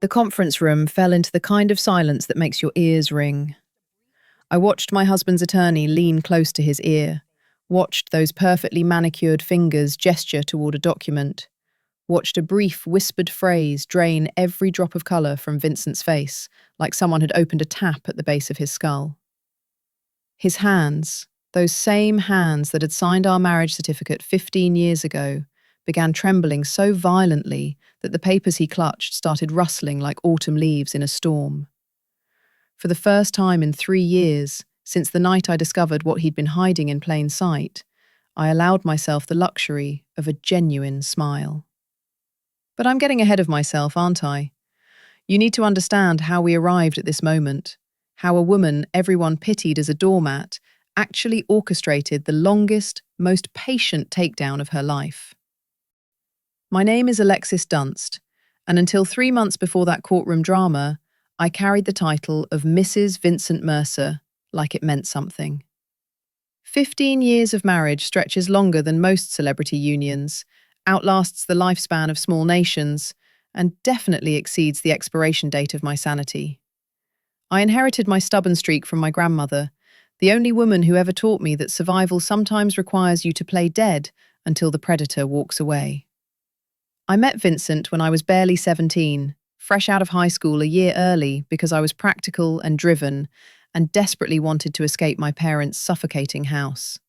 The conference room fell into the kind of silence that makes your ears ring. I watched my husband's attorney lean close to his ear, watched those perfectly manicured fingers gesture toward a document, watched a brief whispered phrase drain every drop of colour from Vincent's face, like someone had opened a tap at the base of his skull. His hands, those same hands that had signed our marriage certificate 15 years ago, began trembling so violently that the papers he clutched started rustling like autumn leaves in a storm. For the first time in 3 years, since the night I discovered what he'd been hiding in plain sight, I allowed myself the luxury of a genuine smile. But I'm getting ahead of myself, aren't I? You need to understand how we arrived at this moment, how a woman everyone pitied as a doormat actually orchestrated the longest, most patient takedown of her life. My name is Alexis Dunst, and until 3 months before that courtroom drama, I carried the title of Mrs. Vincent Mercer, like it meant something. 15 years of marriage stretches longer than most celebrity unions, outlasts the lifespan of small nations, and definitely exceeds the expiration date of my sanity. I inherited my stubborn streak from my grandmother, the only woman who ever taught me that survival sometimes requires you to play dead until the predator walks away. I met Vincent when I was barely 17, fresh out of high school a year early because I was practical and driven and desperately wanted to escape my parents' suffocating house.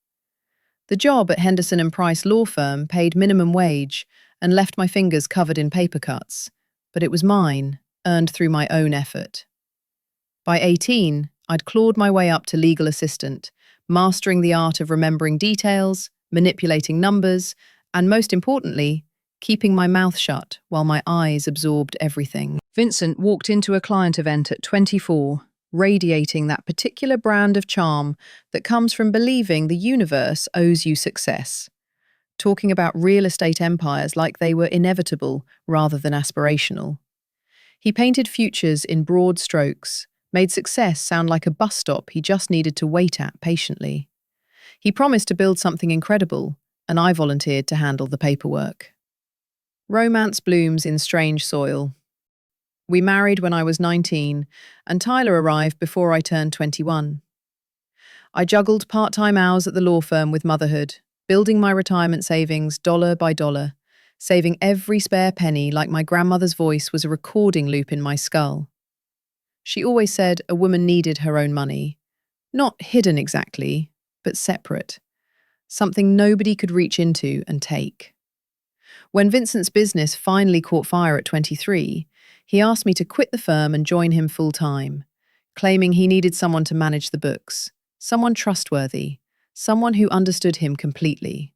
The job at Henderson and Price law firm paid minimum wage and left my fingers covered in paper cuts, but it was mine, earned through my own effort. By 18, I'd clawed my way up to legal assistant, mastering the art of remembering details, manipulating numbers, and most importantly, keeping my mouth shut while my eyes absorbed everything. Vincent walked into a client event at 24, radiating that particular brand of charm that comes from believing the universe owes you success, talking about real estate empires like they were inevitable rather than aspirational. He painted futures in broad strokes, made success sound like a bus stop he just needed to wait at patiently. He promised to build something incredible, and I volunteered to handle the paperwork. Romance blooms in strange soil. We married when I was 19, and Tyler arrived before I turned 21. I juggled part-time hours at the law firm with motherhood, building my retirement savings dollar by dollar, saving every spare penny like my grandmother's voice was a recording loop in my skull. She always said a woman needed her own money, not hidden exactly, but separate, something nobody could reach into and take. When Vincent's business finally caught fire at 23, he asked me to quit the firm and join him full-time, claiming he needed someone to manage the books, someone trustworthy, someone who understood him completely.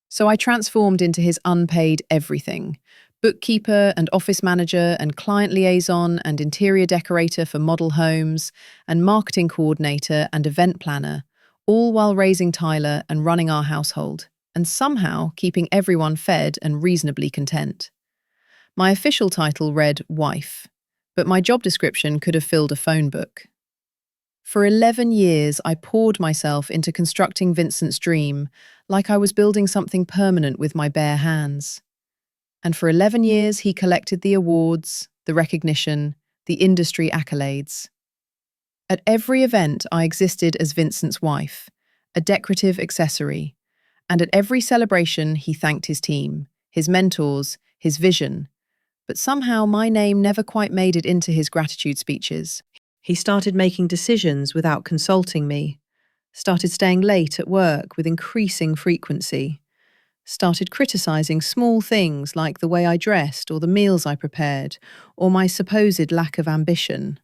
So I transformed into his unpaid everything, bookkeeper and office manager and client liaison and interior decorator for model homes and marketing coordinator and event planner, all while raising Tyler and running our household, and somehow keeping everyone fed and reasonably content. My official title read wife, but my job description could have filled a phone book. For 11 years, I poured myself into constructing Vincent's dream, like I was building something permanent with my bare hands. And for 11 years, he collected the awards, the recognition, the industry accolades. At every event, I existed as Vincent's wife, a decorative accessory. And at every celebration, he thanked his team, his mentors, his vision. But somehow my name never quite made it into his gratitude speeches. He started making decisions without consulting me, started staying late at work with increasing frequency, started criticizing small things like the way I dressed or the meals I prepared, or my supposed lack of ambition.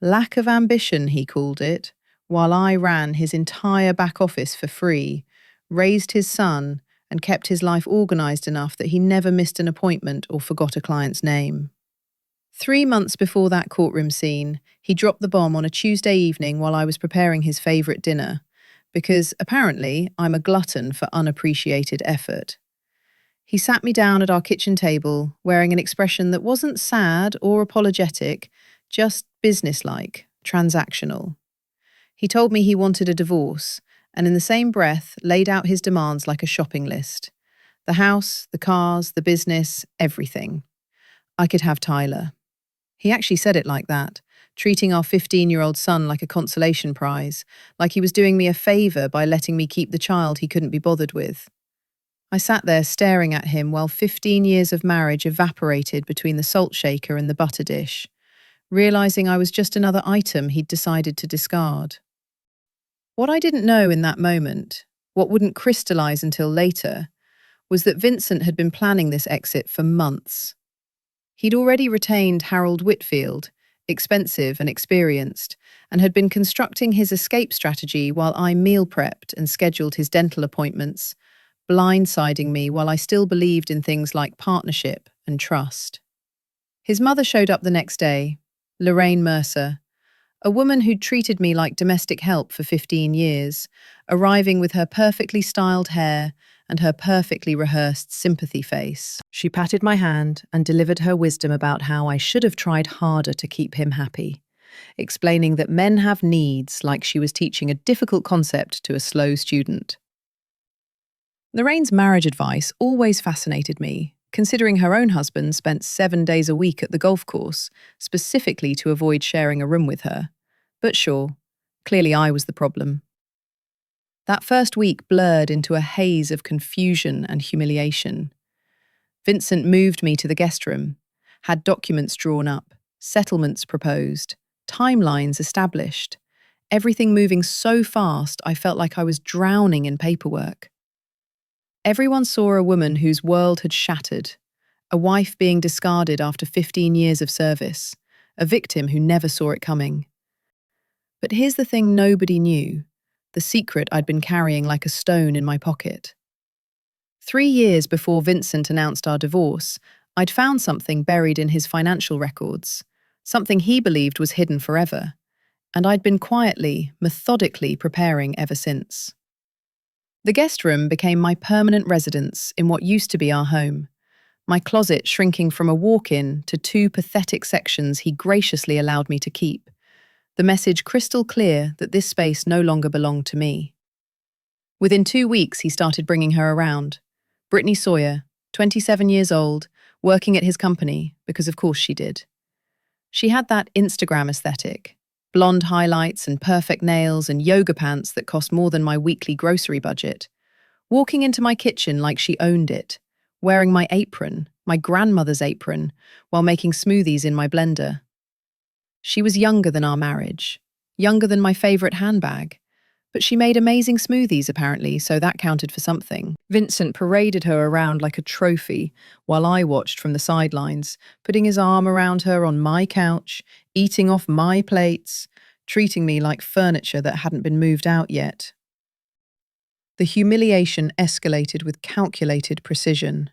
Lack of ambition, he called it, while I ran his entire back office for free, raised his son, and kept his life organized enough that he never missed an appointment or forgot a client's name. 3 months before that courtroom scene, he dropped the bomb on a Tuesday evening while I was preparing his favorite dinner, because apparently I'm a glutton for unappreciated effort. He sat me down at our kitchen table, wearing an expression that wasn't sad or apologetic, just businesslike, transactional. He told me he wanted a divorce, and in the same breath laid out his demands like a shopping list. The house, the cars, the business, everything. I could have Tyler. He actually said it like that, treating our 15-year-old son like a consolation prize, like he was doing me a favour by letting me keep the child he couldn't be bothered with. I sat there staring at him while 15 years of marriage evaporated between the salt shaker and the butter dish, realising I was just another item he'd decided to discard. What I didn't know in that moment, what wouldn't crystallise until later, was that Vincent had been planning this exit for months. He'd already retained Harold Whitfield, expensive and experienced, and had been constructing his escape strategy while I meal prepped and scheduled his dental appointments, blindsiding me while I still believed in things like partnership and trust. His mother showed up the next day, Lorraine Mercer, a woman who'd treated me like domestic help for 15 years, arriving with her perfectly styled hair and her perfectly rehearsed sympathy face. She patted my hand and delivered her wisdom about how I should have tried harder to keep him happy, explaining that men have needs like she was teaching a difficult concept to a slow student. Lorraine's marriage advice always fascinated me, considering her own husband spent 7 days a week at the golf course, specifically to avoid sharing a room with her. But sure, clearly I was the problem. That first week blurred into a haze of confusion and humiliation. Vincent moved me to the guest room, had documents drawn up, settlements proposed, timelines established, everything moving so fast I felt like I was drowning in paperwork. Everyone saw a woman whose world had shattered, a wife being discarded after 15 years of service, a victim who never saw it coming. But here's the thing nobody knew, the secret I'd been carrying like a stone in my pocket. 3 years before Vincent announced our divorce, I'd found something buried in his financial records, something he believed was hidden forever, and I'd been quietly, methodically preparing ever since. The guest room became my permanent residence in what used to be our home, my closet shrinking from a walk-in to 2 pathetic sections he graciously allowed me to keep, the message crystal clear that this space no longer belonged to me. Within 2 weeks, he started bringing her around. Brittany Sawyer, 27 years old, working at his company, because of course she did. She had that Instagram aesthetic, blonde highlights and perfect nails and yoga pants that cost more than my weekly grocery budget, walking into my kitchen like she owned it, wearing my apron, my grandmother's apron, while making smoothies in my blender. She was younger than our marriage, younger than my favorite handbag, but she made amazing smoothies apparently, so that counted for something. Vincent paraded her around like a trophy while I watched from the sidelines, putting his arm around her on my couch, eating off my plates, treating me like furniture that hadn't been moved out yet. The humiliation escalated with calculated precision.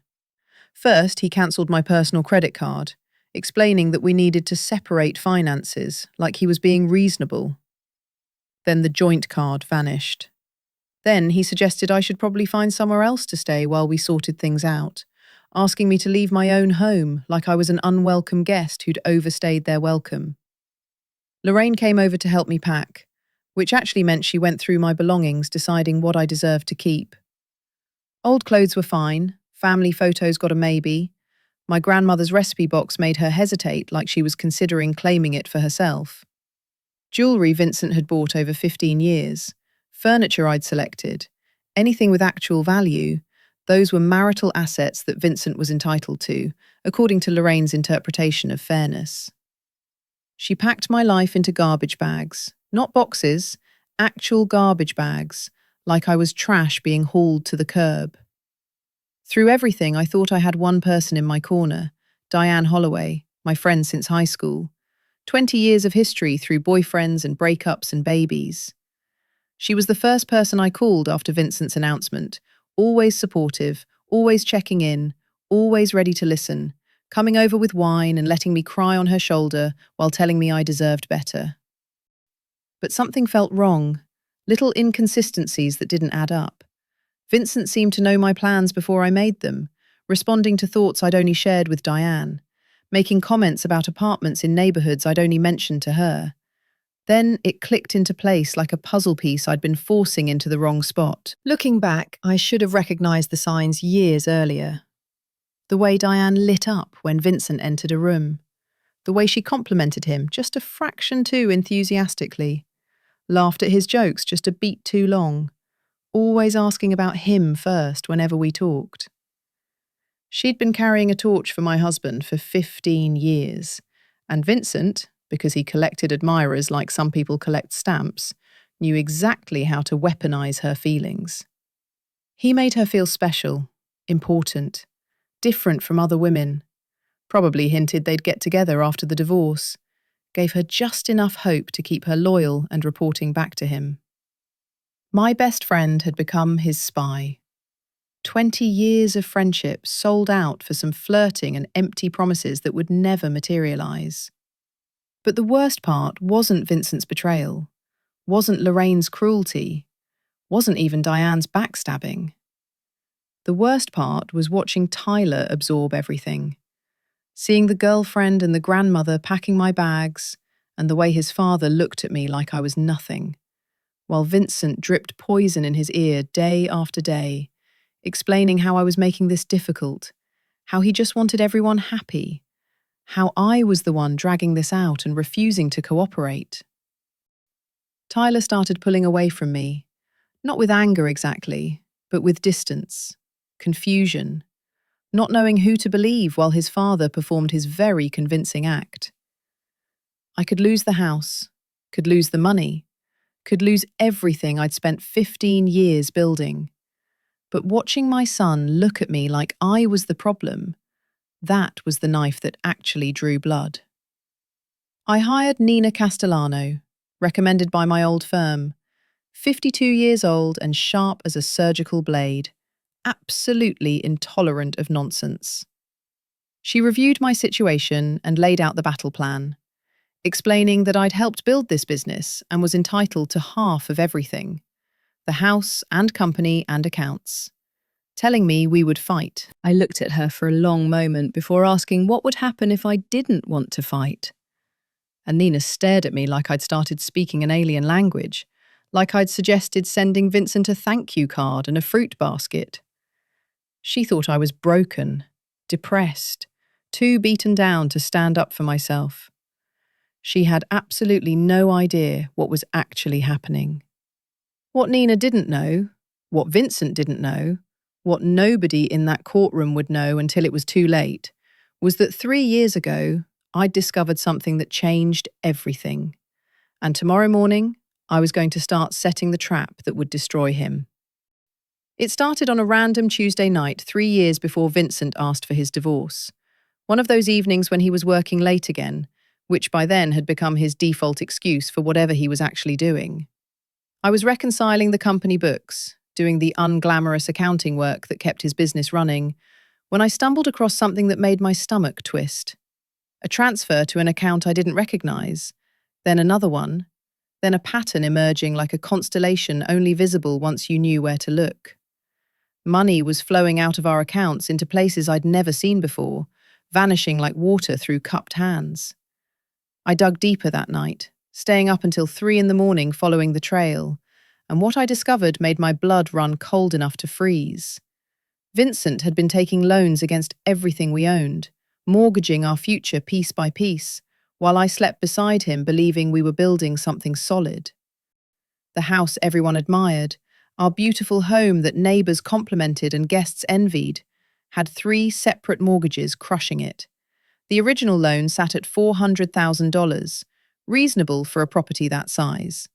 First, he cancelled my personal credit card, explaining that we needed to separate finances, like he was being reasonable. Then the joint card vanished. Then he suggested I should probably find somewhere else to stay while we sorted things out, asking me to leave my own home like I was an unwelcome guest who'd overstayed their welcome. Lorraine came over to help me pack, which actually meant she went through my belongings deciding what I deserved to keep. Old clothes were fine, family photos got a maybe. My grandmother's recipe box made her hesitate like she was considering claiming it for herself. Jewellery Vincent had bought over 15 years, furniture I'd selected, anything with actual value, those were marital assets that Vincent was entitled to, according to Lorraine's interpretation of fairness. She packed my life into garbage bags, not boxes, actual garbage bags, like I was trash being hauled to the curb. Through everything, I thought I had one person in my corner, Diane Holloway, my friend since high school. 20 years of history through boyfriends and breakups and babies. She was the first person I called after Vincent's announcement, always supportive, always checking in, always ready to listen, coming over with wine and letting me cry on her shoulder while telling me I deserved better. But something felt wrong, little inconsistencies that didn't add up. Vincent seemed to know my plans before I made them, responding to thoughts I'd only shared with Diane, making comments about apartments in neighbourhoods I'd only mentioned to her. Then it clicked into place like a puzzle piece I'd been forcing into the wrong spot. Looking back, I should have recognised the signs years earlier. The way Diane lit up when Vincent entered a room. The way she complimented him just a fraction too enthusiastically. Laughed at his jokes just a beat too long. Always asking about him first whenever we talked. She'd been carrying a torch for my husband for 15 years, and Vincent, because he collected admirers like some people collect stamps, knew exactly how to weaponize her feelings. He made her feel special, important, different from other women, probably hinted they'd get together after the divorce, gave her just enough hope to keep her loyal and reporting back to him. My best friend had become his spy. 20 years of friendship sold out for some flirting and empty promises that would never materialize. But the worst part wasn't Vincent's betrayal, wasn't Lorraine's cruelty, wasn't even Diane's backstabbing. The worst part was watching Tyler absorb everything. Seeing the girlfriend and the grandmother packing my bags, and the way his father looked at me like I was nothing, while Vincent dripped poison in his ear day after day, explaining how I was making this difficult, how he just wanted everyone happy, how I was the one dragging this out and refusing to cooperate. Tyler started pulling away from me, not with anger exactly, but with distance, confusion, not knowing who to believe while his father performed his very convincing act. I could lose the house, could lose the money, could lose everything I'd spent 15 years building. But watching my son look at me like I was the problem, that was the knife that actually drew blood. I hired Nina Castellano, recommended by my old firm, 52 years old and sharp as a surgical blade, absolutely intolerant of nonsense. She reviewed my situation and laid out the battle plan, explaining that I'd helped build this business and was entitled to half of everything, the house and company and accounts, telling me we would fight. I looked at her for a long moment before asking what would happen if I didn't want to fight. And Nina stared at me like I'd started speaking an alien language, like I'd suggested sending Vincent a thank you card and a fruit basket. She thought I was broken, depressed, too beaten down to stand up for myself. She had absolutely no idea what was actually happening. What Nina didn't know, what Vincent didn't know, what nobody in that courtroom would know until it was too late, was that 3 years ago, I'd discovered something that changed everything. And tomorrow morning, I was going to start setting the trap that would destroy him. It started on a random Tuesday night 3 years before Vincent asked for his divorce. One of those evenings when he was working late again, which by then had become his default excuse for whatever he was actually doing. I was reconciling the company books, doing the unglamorous accounting work that kept his business running, when I stumbled across something that made my stomach twist. A transfer to an account I didn't recognize, then another one, then a pattern emerging like a constellation only visible once you knew where to look. Money was flowing out of our accounts into places I'd never seen before, vanishing like water through cupped hands. I dug deeper that night, staying up until 3 a.m. following the trail, and what I discovered made my blood run cold enough to freeze. Vincent had been taking loans against everything we owned, mortgaging our future piece by piece, while I slept beside him believing we were building something solid. The house everyone admired, our beautiful home that neighbours complimented and guests envied, had 3 separate mortgages crushing it. The original loan sat at $400,000, reasonable for a property that size.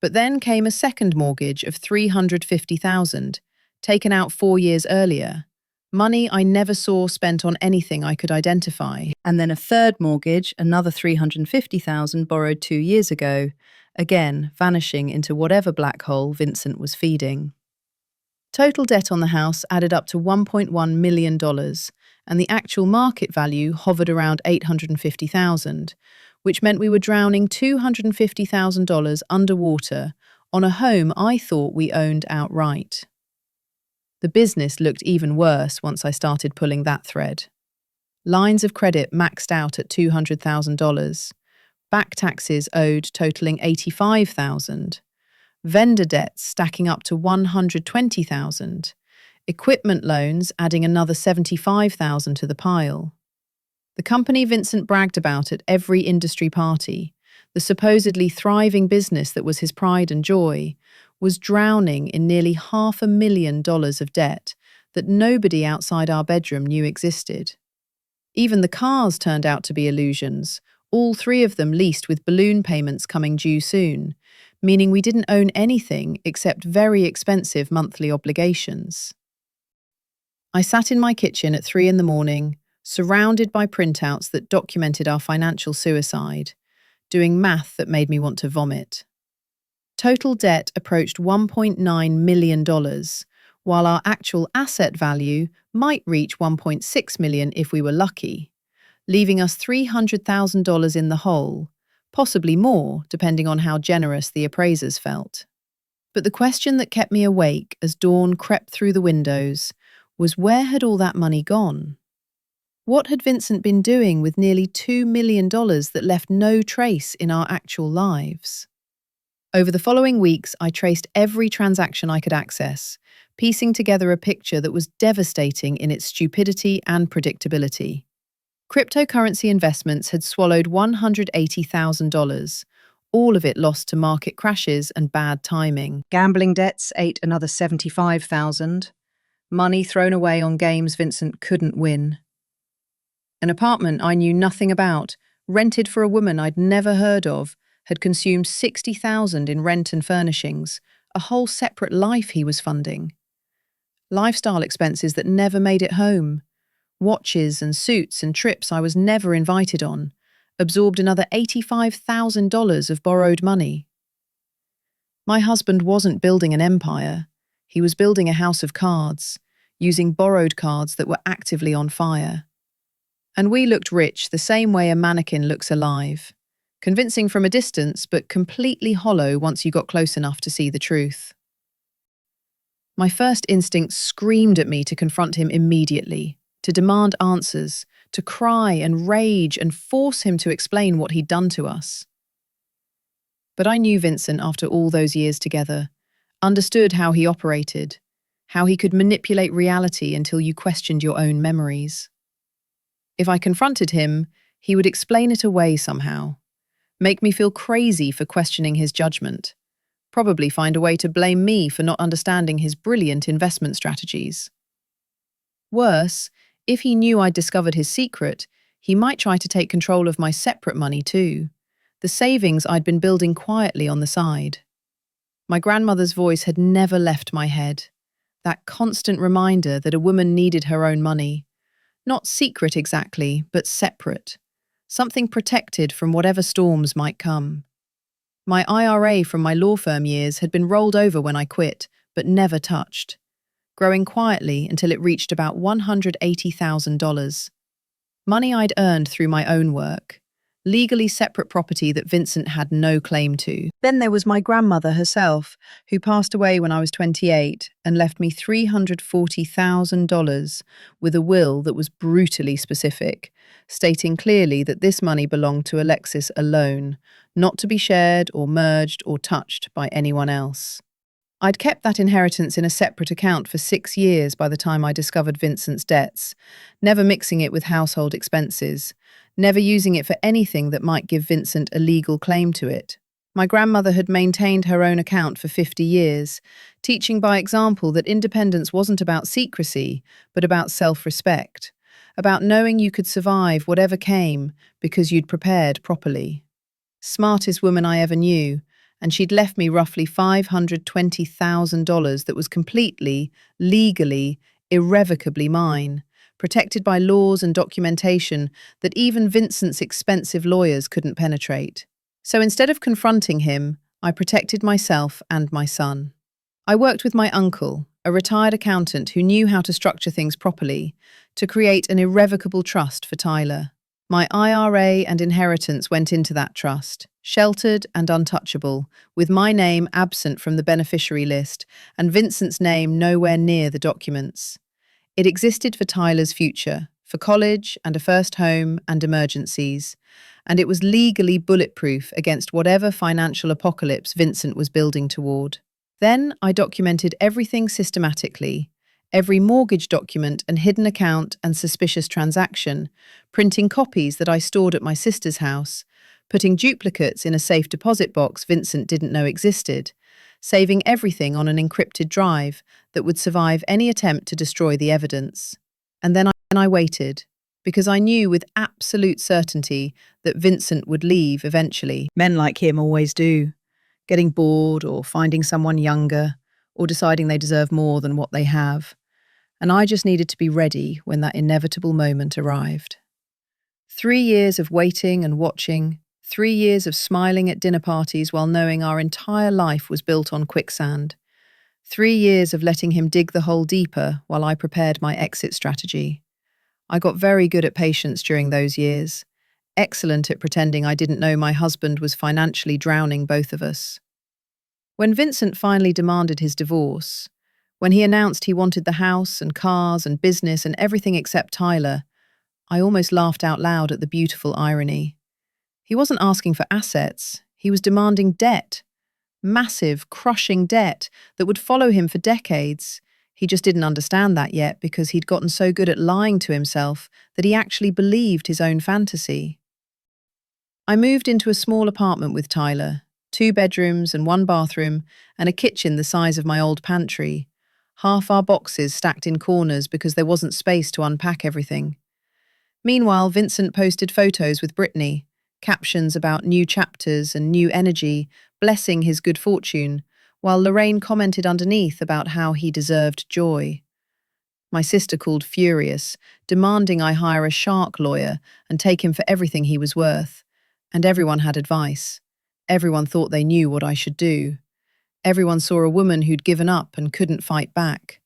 But then came a second mortgage of $350,000, taken out 4 years earlier, money I never saw spent on anything I could identify. And then a third mortgage, another $350,000 borrowed 2 years ago, again vanishing into whatever black hole Vincent was feeding. Total debt on the house added up to $1.1 million, and the actual market value hovered around $850,000, which meant we were drowning $250,000 underwater on a home I thought we owned outright. The business looked even worse once I started pulling that thread. Lines of credit maxed out at $200,000, back taxes owed totaling $85,000, vendor debts stacking up to $120,000, equipment loans adding another $75,000 to the pile. The company Vincent bragged about at every industry party, the supposedly thriving business that was his pride and joy, was drowning in nearly $500,000 of debt that nobody outside our bedroom knew existed. Even the cars turned out to be illusions, all three of them leased with balloon payments coming due soon, meaning we didn't own anything except very expensive monthly obligations. I sat in my kitchen at 3 in the morning, surrounded by printouts that documented our financial suicide, doing math that made me want to vomit. Total debt approached $1.9 million, while our actual asset value might reach $1.6 million if we were lucky, leaving us $300,000 in the hole, possibly more depending on how generous the appraisers felt. But the question that kept me awake as dawn crept through the windows was, where had all that money gone? What had Vincent been doing with nearly $2 million that left no trace in our actual lives? Over the following weeks, I traced every transaction I could access, piecing together a picture that was devastating in its stupidity and predictability. Cryptocurrency investments had swallowed $180,000, all of it lost to market crashes and bad timing. Gambling debts ate another $75,000. Money thrown away on games Vincent couldn't win. An apartment I knew nothing about, rented for a woman I'd never heard of, had consumed $60,000 in rent and furnishings, a whole separate life he was funding. Lifestyle expenses that never made it home. Watches and suits and trips I was never invited on, absorbed another $85,000 of borrowed money. My husband wasn't building an empire. He was building a house of cards, using borrowed cards that were actively on fire. And we looked rich the same way a mannequin looks alive, convincing from a distance but completely hollow once you got close enough to see the truth. My first instinct screamed at me to confront him immediately, to demand answers, to cry and rage and force him to explain what he'd done to us. But I knew Vincent after all those years together, understood how he operated, how he could manipulate reality until you questioned your own memories. If I confronted him, he would explain it away somehow, make me feel crazy for questioning his judgment, probably find a way to blame me for not understanding his brilliant investment strategies. Worse, if he knew I'd discovered his secret, he might try to take control of my separate money too, the savings I'd been building quietly on the side. My grandmother's voice had never left my head, that constant reminder that a woman needed her own money. Not secret exactly, but separate. Something protected from whatever storms might come. My IRA from my law firm years had been rolled over when I quit, but never touched, growing quietly until it reached about $180,000. Money I'd earned through my own work, legally separate property that Vincent had no claim to. Then there was my grandmother herself, who passed away when I was 28 and left me $340,000 with a will that was brutally specific, stating clearly that this money belonged to Alexis alone, not to be shared or merged or touched by anyone else. I'd kept that inheritance in a separate account for 6 years by the time I discovered Vincent's debts, never mixing it with household expenses, never using it for anything that might give Vincent a legal claim to it. My grandmother had maintained her own account for 50 years, teaching by example that independence wasn't about secrecy, but about self-respect, about knowing you could survive whatever came because you'd prepared properly. Smartest woman I ever knew, and she'd left me roughly $520,000 that was completely, legally, irrevocably mine, protected by laws and documentation that even Vincent's expensive lawyers couldn't penetrate. So instead of confronting him, I protected myself and my son. I worked with my uncle, a retired accountant who knew how to structure things properly, to create an irrevocable trust for Tyler. My IRA and inheritance went into that trust, sheltered and untouchable, with my name absent from the beneficiary list and Vincent's name nowhere near the documents. It existed for Tyler's future, for college and a first home and emergencies, and it was legally bulletproof against whatever financial apocalypse Vincent was building toward. Then I documented everything systematically, every mortgage document and hidden account and suspicious transaction, printing copies that I stored at my sister's house, putting duplicates in a safe deposit box Vincent didn't know existed, saving everything on an encrypted drive that would survive any attempt to destroy the evidence. And then I waited, because I knew with absolute certainty that Vincent would leave eventually. Men like him always do, getting bored or finding someone younger or deciding they deserve more than what they have. And I just needed to be ready when that inevitable moment arrived. 3 years of waiting and watching, 3 years of smiling at dinner parties while knowing our entire life was built on quicksand. 3 years of letting him dig the hole deeper while I prepared my exit strategy. I got very good at patience during those years, excellent at pretending I didn't know my husband was financially drowning both of us. When Vincent finally demanded his divorce, when he announced he wanted the house and cars and business and everything except Tyler, I almost laughed out loud at the beautiful irony. He wasn't asking for assets, he was demanding debt. Massive, crushing debt that would follow him for decades. He just didn't understand that yet because he'd gotten so good at lying to himself that he actually believed his own fantasy. I moved into a small apartment with Tyler, 2 bedrooms and 1 bathroom, and a kitchen the size of my old pantry. Half our boxes stacked in corners because there wasn't space to unpack everything. Meanwhile, Vincent posted photos with Brittany, captions about new chapters and new energy, blessing his good fortune, while Lorraine commented underneath about how he deserved joy. My sister called furious, demanding I hire a shark lawyer and take him for everything he was worth. And everyone had advice. Everyone thought they knew what I should do. Everyone saw a woman who'd given up and couldn't fight back.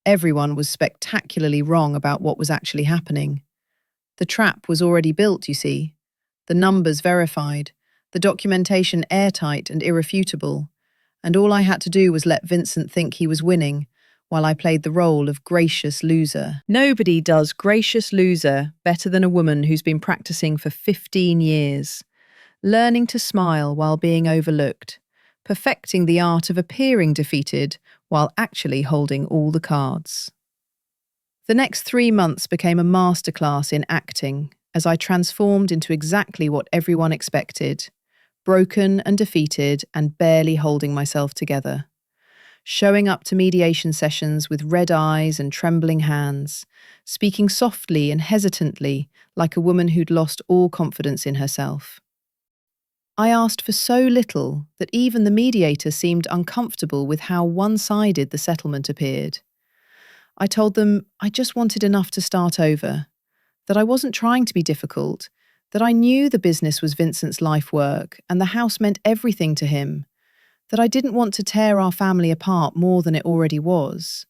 Everyone was spectacularly wrong about what was actually happening. The trap was already built, you see. The numbers verified, the documentation airtight and irrefutable, and all I had to do was let Vincent think he was winning, while I played the role of gracious loser. Nobody does gracious loser better than a woman who's been practicing for 15 years, learning to smile while being overlooked, perfecting the art of appearing defeated while actually holding all the cards. The next 3 months became a masterclass in acting as I transformed into exactly what everyone expected, broken and defeated and barely holding myself together. Showing up to mediation sessions with red eyes and trembling hands, speaking softly and hesitantly like a woman who'd lost all confidence in herself. I asked for so little that even the mediator seemed uncomfortable with how one-sided the settlement appeared. I told them I just wanted enough to start over, that I wasn't trying to be difficult, that I knew the business was Vincent's life work and the house meant everything to him, that I didn't want to tear our family apart more than it already was.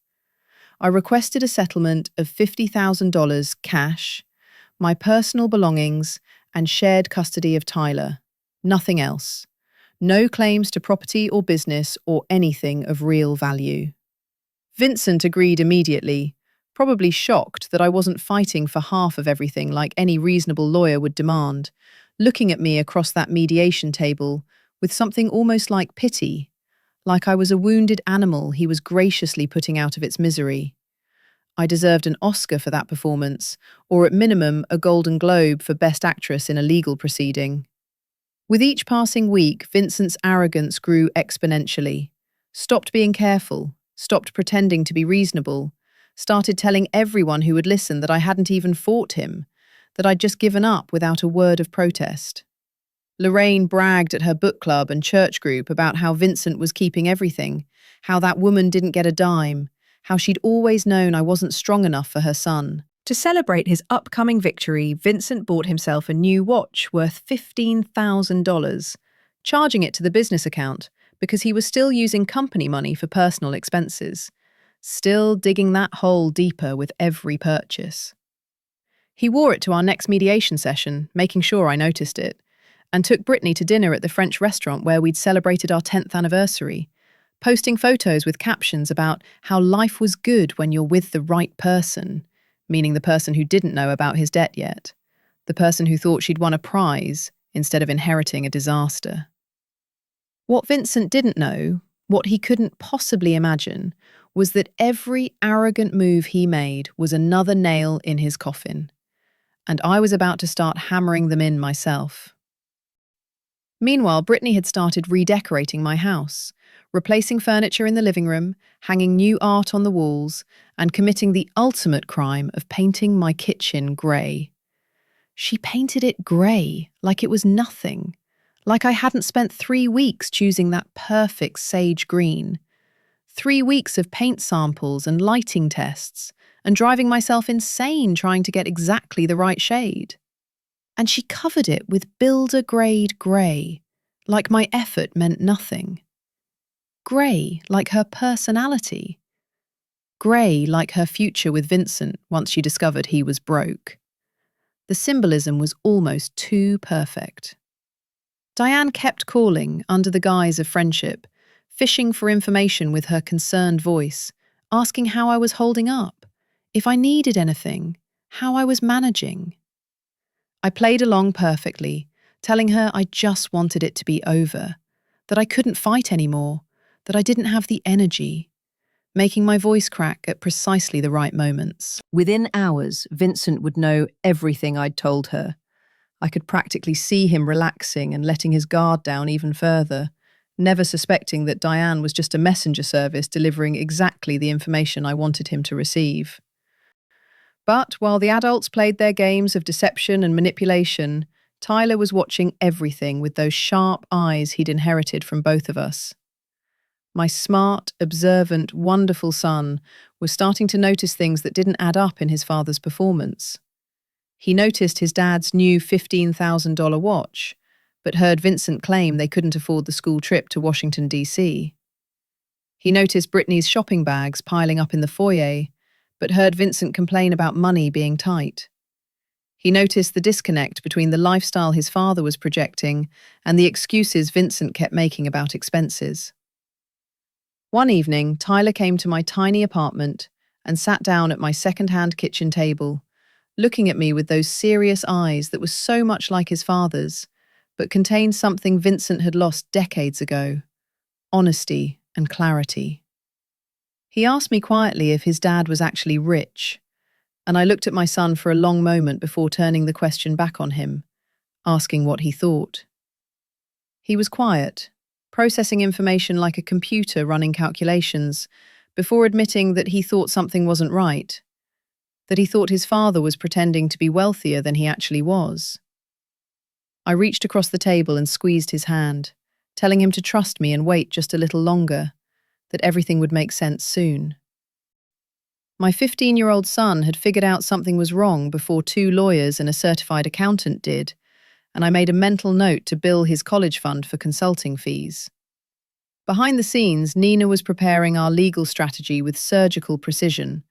I requested a settlement of $50,000 cash, my personal belongings, and shared custody of Tyler. Nothing else. No claims to property or business or anything of real value. Vincent agreed immediately, probably shocked that I wasn't fighting for half of everything like any reasonable lawyer would demand, looking at me across that mediation table with something almost like pity, like I was a wounded animal he was graciously putting out of its misery. I deserved an Oscar for that performance, or at minimum a Golden Globe for Best Actress in a legal proceeding. With each passing week, Vincent's arrogance grew exponentially, stopped being careful, stopped pretending to be reasonable, started telling everyone who would listen that I hadn't even fought him, that I'd just given up without a word of protest. Lorraine bragged at her book club and church group about how Vincent was keeping everything, how that woman didn't get a dime, how she'd always known I wasn't strong enough for her son. To celebrate his upcoming victory, Vincent bought himself a new watch worth $15,000, charging it to the business account because he was still using company money for personal expenses, still digging that hole deeper with every purchase. He wore it to our next mediation session, making sure I noticed it, and took Brittany to dinner at the French restaurant where we'd celebrated our 10th anniversary, posting photos with captions about how life was good when you're with the right person, meaning the person who didn't know about his debt yet, the person who thought she'd won a prize instead of inheriting a disaster. What Vincent didn't know, what he couldn't possibly imagine, was that every arrogant move he made was another nail in his coffin, and I was about to start hammering them in myself. Meanwhile, Brittany had started redecorating my house, replacing furniture in the living room, hanging new art on the walls, and committing the ultimate crime of painting my kitchen grey. She painted it grey, like it was nothing, like I hadn't spent 3 weeks choosing that perfect sage green. 3 weeks of paint samples and lighting tests, and driving myself insane trying to get exactly the right shade. And she covered it with builder-grade grey, like my effort meant nothing. Grey like her personality. Grey like her future with Vincent once she discovered he was broke. The symbolism was almost too perfect. Diane kept calling under the guise of friendship, fishing for information with her concerned voice, asking how I was holding up, if I needed anything, how I was managing. I played along perfectly, telling her I just wanted it to be over, that I couldn't fight anymore, that I didn't have the energy, making my voice crack at precisely the right moments. Within hours, Vincent would know everything I'd told her. I could practically see him relaxing and letting his guard down even further, never suspecting that Diane was just a messenger service delivering exactly the information I wanted him to receive. But while the adults played their games of deception and manipulation, Tyler was watching everything with those sharp eyes he'd inherited from both of us. My smart, observant, wonderful son was starting to notice things that didn't add up in his father's performance. He noticed his dad's new $15,000 watch, but heard Vincent claim they couldn't afford the school trip to Washington, D.C. He noticed Brittany's shopping bags piling up in the foyer, but heard Vincent complain about money being tight. He noticed the disconnect between the lifestyle his father was projecting and the excuses Vincent kept making about expenses. One evening, Tyler came to my tiny apartment and sat down at my second-hand kitchen table, looking at me with those serious eyes that were so much like his father's, but contained something Vincent had lost decades ago: honesty and clarity. He asked me quietly if his dad was actually rich, and I looked at my son for a long moment before turning the question back on him, asking what he thought. He was quiet, processing information like a computer running calculations, before admitting that he thought something wasn't right, that he thought his father was pretending to be wealthier than he actually was. I reached across the table and squeezed his hand, telling him to trust me and wait just a little longer, that everything would make sense soon. My 15-year-old son had figured out something was wrong before 2 lawyers and a certified accountant did, and I made a mental note to bill his college fund for consulting fees. Behind the scenes, Nina was preparing our legal strategy with surgical precision,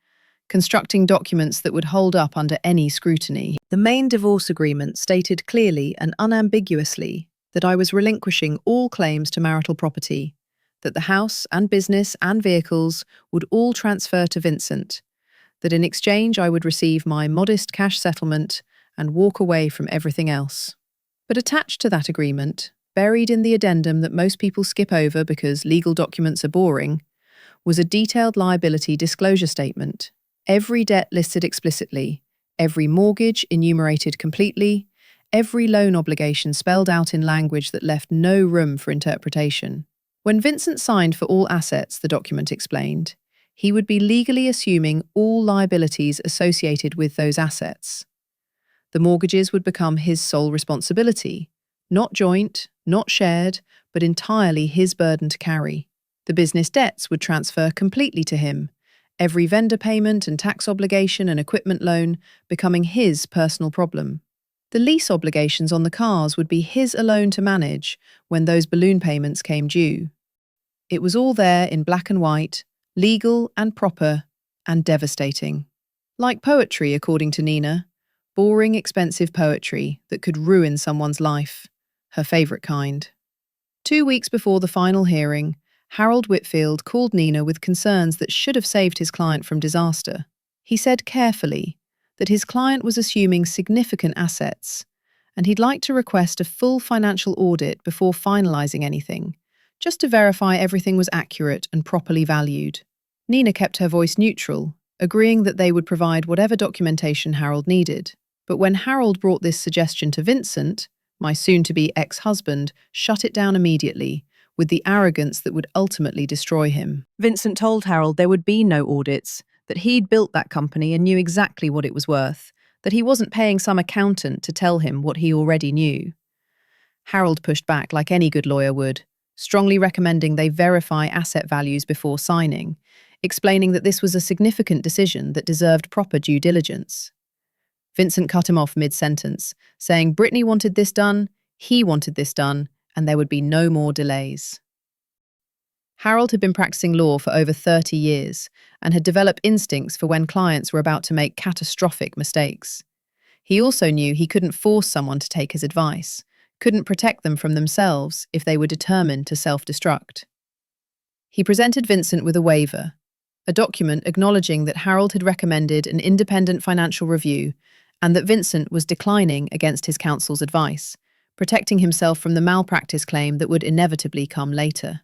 constructing documents that would hold up under any scrutiny. The main divorce agreement stated clearly and unambiguously that I was relinquishing all claims to marital property, that the house and business and vehicles would all transfer to Vincent, that in exchange I would receive my modest cash settlement and walk away from everything else. But attached to that agreement, buried in the addendum that most people skip over because legal documents are boring, was a detailed liability disclosure statement, every debt listed explicitly, every mortgage enumerated completely, every loan obligation spelled out in language that left no room for interpretation. When Vincent signed for all assets, the document explained, he would be legally assuming all liabilities associated with those assets. The mortgages would become his sole responsibility, not joint, not shared, but entirely his burden to carry. The business debts would transfer completely to him, every vendor payment and tax obligation and equipment loan becoming his personal problem. The lease obligations on the cars would be his alone to manage when those balloon payments came due. It was all there in black and white, legal and proper, and devastating. Like poetry, according to Nina, boring, expensive poetry that could ruin someone's life, her favourite kind. 2 weeks before the final hearing, Harold Whitfield called Nina with concerns that should have saved his client from disaster. He said carefully that his client was assuming significant assets, and he'd like to request a full financial audit before finalising anything, just to verify everything was accurate and properly valued. Nina kept her voice neutral, agreeing that they would provide whatever documentation Harold needed. But when Harold brought this suggestion to Vincent, my soon-to-be ex-husband shut it down immediately, with the arrogance that would ultimately destroy him. Vincent told Harold there would be no audits, that he'd built that company and knew exactly what it was worth, that he wasn't paying some accountant to tell him what he already knew. Harold pushed back like any good lawyer would, strongly recommending they verify asset values before signing, explaining that this was a significant decision that deserved proper due diligence. Vincent cut him off mid-sentence, saying Brittany wanted this done, he wanted this done, and there would be no more delays. Harold had been practicing law for over 30 years and had developed instincts for when clients were about to make catastrophic mistakes. He also knew he couldn't force someone to take his advice, couldn't protect them from themselves if they were determined to self-destruct. He presented Vincent with a waiver, a document acknowledging that Harold had recommended an independent financial review and that Vincent was declining against his counsel's advice, protecting himself from the malpractice claim that would inevitably come later.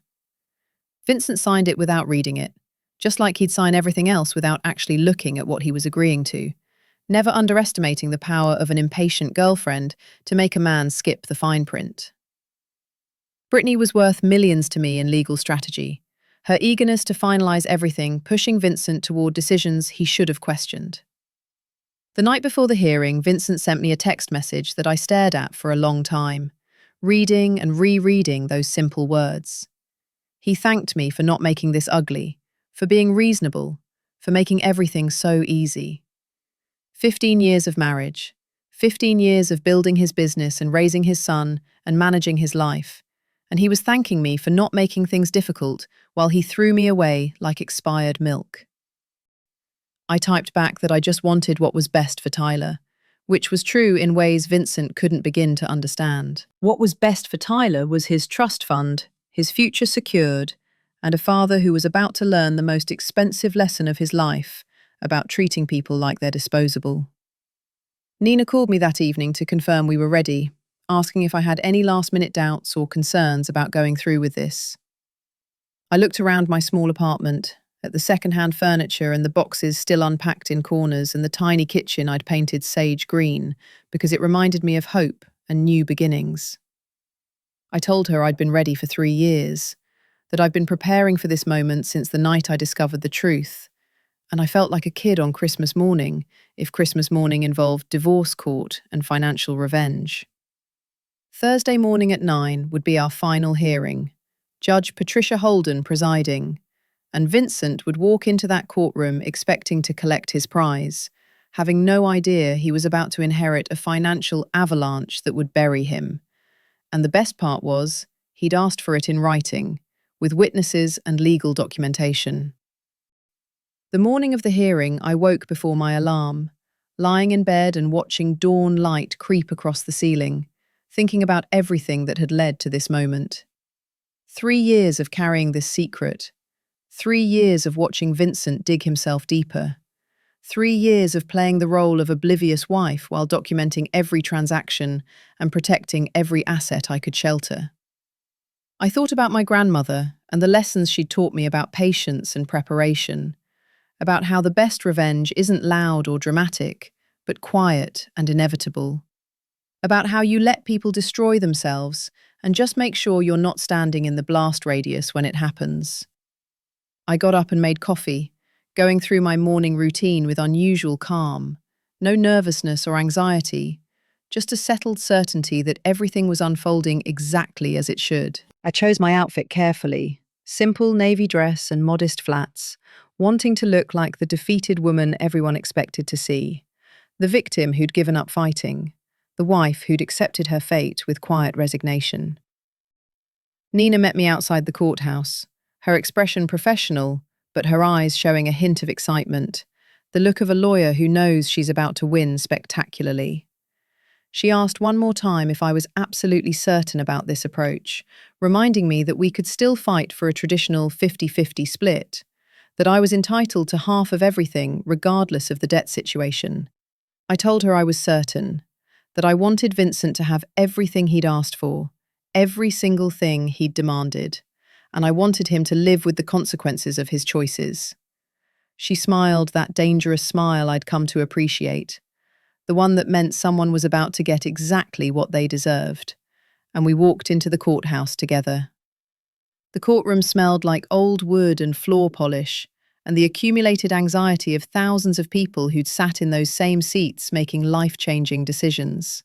Vincent signed it without reading it, just like he'd sign everything else without actually looking at what he was agreeing to, never underestimating the power of an impatient girlfriend to make a man skip the fine print. Brittany was worth millions to me in legal strategy, her eagerness to finalize everything pushing Vincent toward decisions he should have questioned. The night before the hearing, Vincent sent me a text message that I stared at for a long time, reading and rereading those simple words. He thanked me for not making this ugly, for being reasonable, for making everything so easy. 15 years of marriage, 15 years of building his business and raising his son and managing his life, and he was thanking me for not making things difficult while he threw me away like expired milk. I typed back that I just wanted what was best for Tyler, which was true in ways Vincent couldn't begin to understand. What was best for Tyler was his trust fund, his future secured, and a father who was about to learn the most expensive lesson of his life about treating people like they're disposable. Nina called me that evening to confirm we were ready, asking if I had any last-minute doubts or concerns about going through with this. I looked around my small apartment, at the second-hand furniture and the boxes still unpacked in corners and the tiny kitchen I'd painted sage green because it reminded me of hope and new beginnings. I told her I'd been ready for 3 years, that I'd been preparing for this moment since the night I discovered the truth, and I felt like a kid on Christmas morning if Christmas morning involved divorce court and financial revenge. Thursday morning at 9 would be our final hearing, Judge Patricia Holden presiding, and Vincent would walk into that courtroom expecting to collect his prize, having no idea he was about to inherit a financial avalanche that would bury him. And the best part was, he'd asked for it in writing, with witnesses and legal documentation. The morning of the hearing, I woke before my alarm, lying in bed and watching dawn light creep across the ceiling, thinking about everything that had led to this moment. 3 years of carrying this secret, 3 years of watching Vincent dig himself deeper, 3 years of playing the role of oblivious wife while documenting every transaction and protecting every asset I could shelter. I thought about my grandmother and the lessons she'd taught me about patience and preparation, about how the best revenge isn't loud or dramatic, but quiet and inevitable, about how you let people destroy themselves and just make sure you're not standing in the blast radius when it happens. I got up and made coffee, going through my morning routine with unusual calm, no nervousness or anxiety, just a settled certainty that everything was unfolding exactly as it should. I chose my outfit carefully, simple navy dress and modest flats, wanting to look like the defeated woman everyone expected to see, the victim who'd given up fighting, the wife who'd accepted her fate with quiet resignation. Nina met me outside the courthouse, her expression professional, but her eyes showing a hint of excitement, the look of a lawyer who knows she's about to win spectacularly. She asked one more time if I was absolutely certain about this approach, reminding me that we could still fight for a traditional 50-50 split, that I was entitled to half of everything regardless of the debt situation. I told her I was certain, that I wanted Vincent to have everything he'd asked for, every single thing he'd demanded, and I wanted him to live with the consequences of his choices. She smiled that dangerous smile I'd come to appreciate, the one that meant someone was about to get exactly what they deserved, and we walked into the courthouse together. The courtroom smelled like old wood and floor polish, and the accumulated anxiety of thousands of people who'd sat in those same seats making life-changing decisions.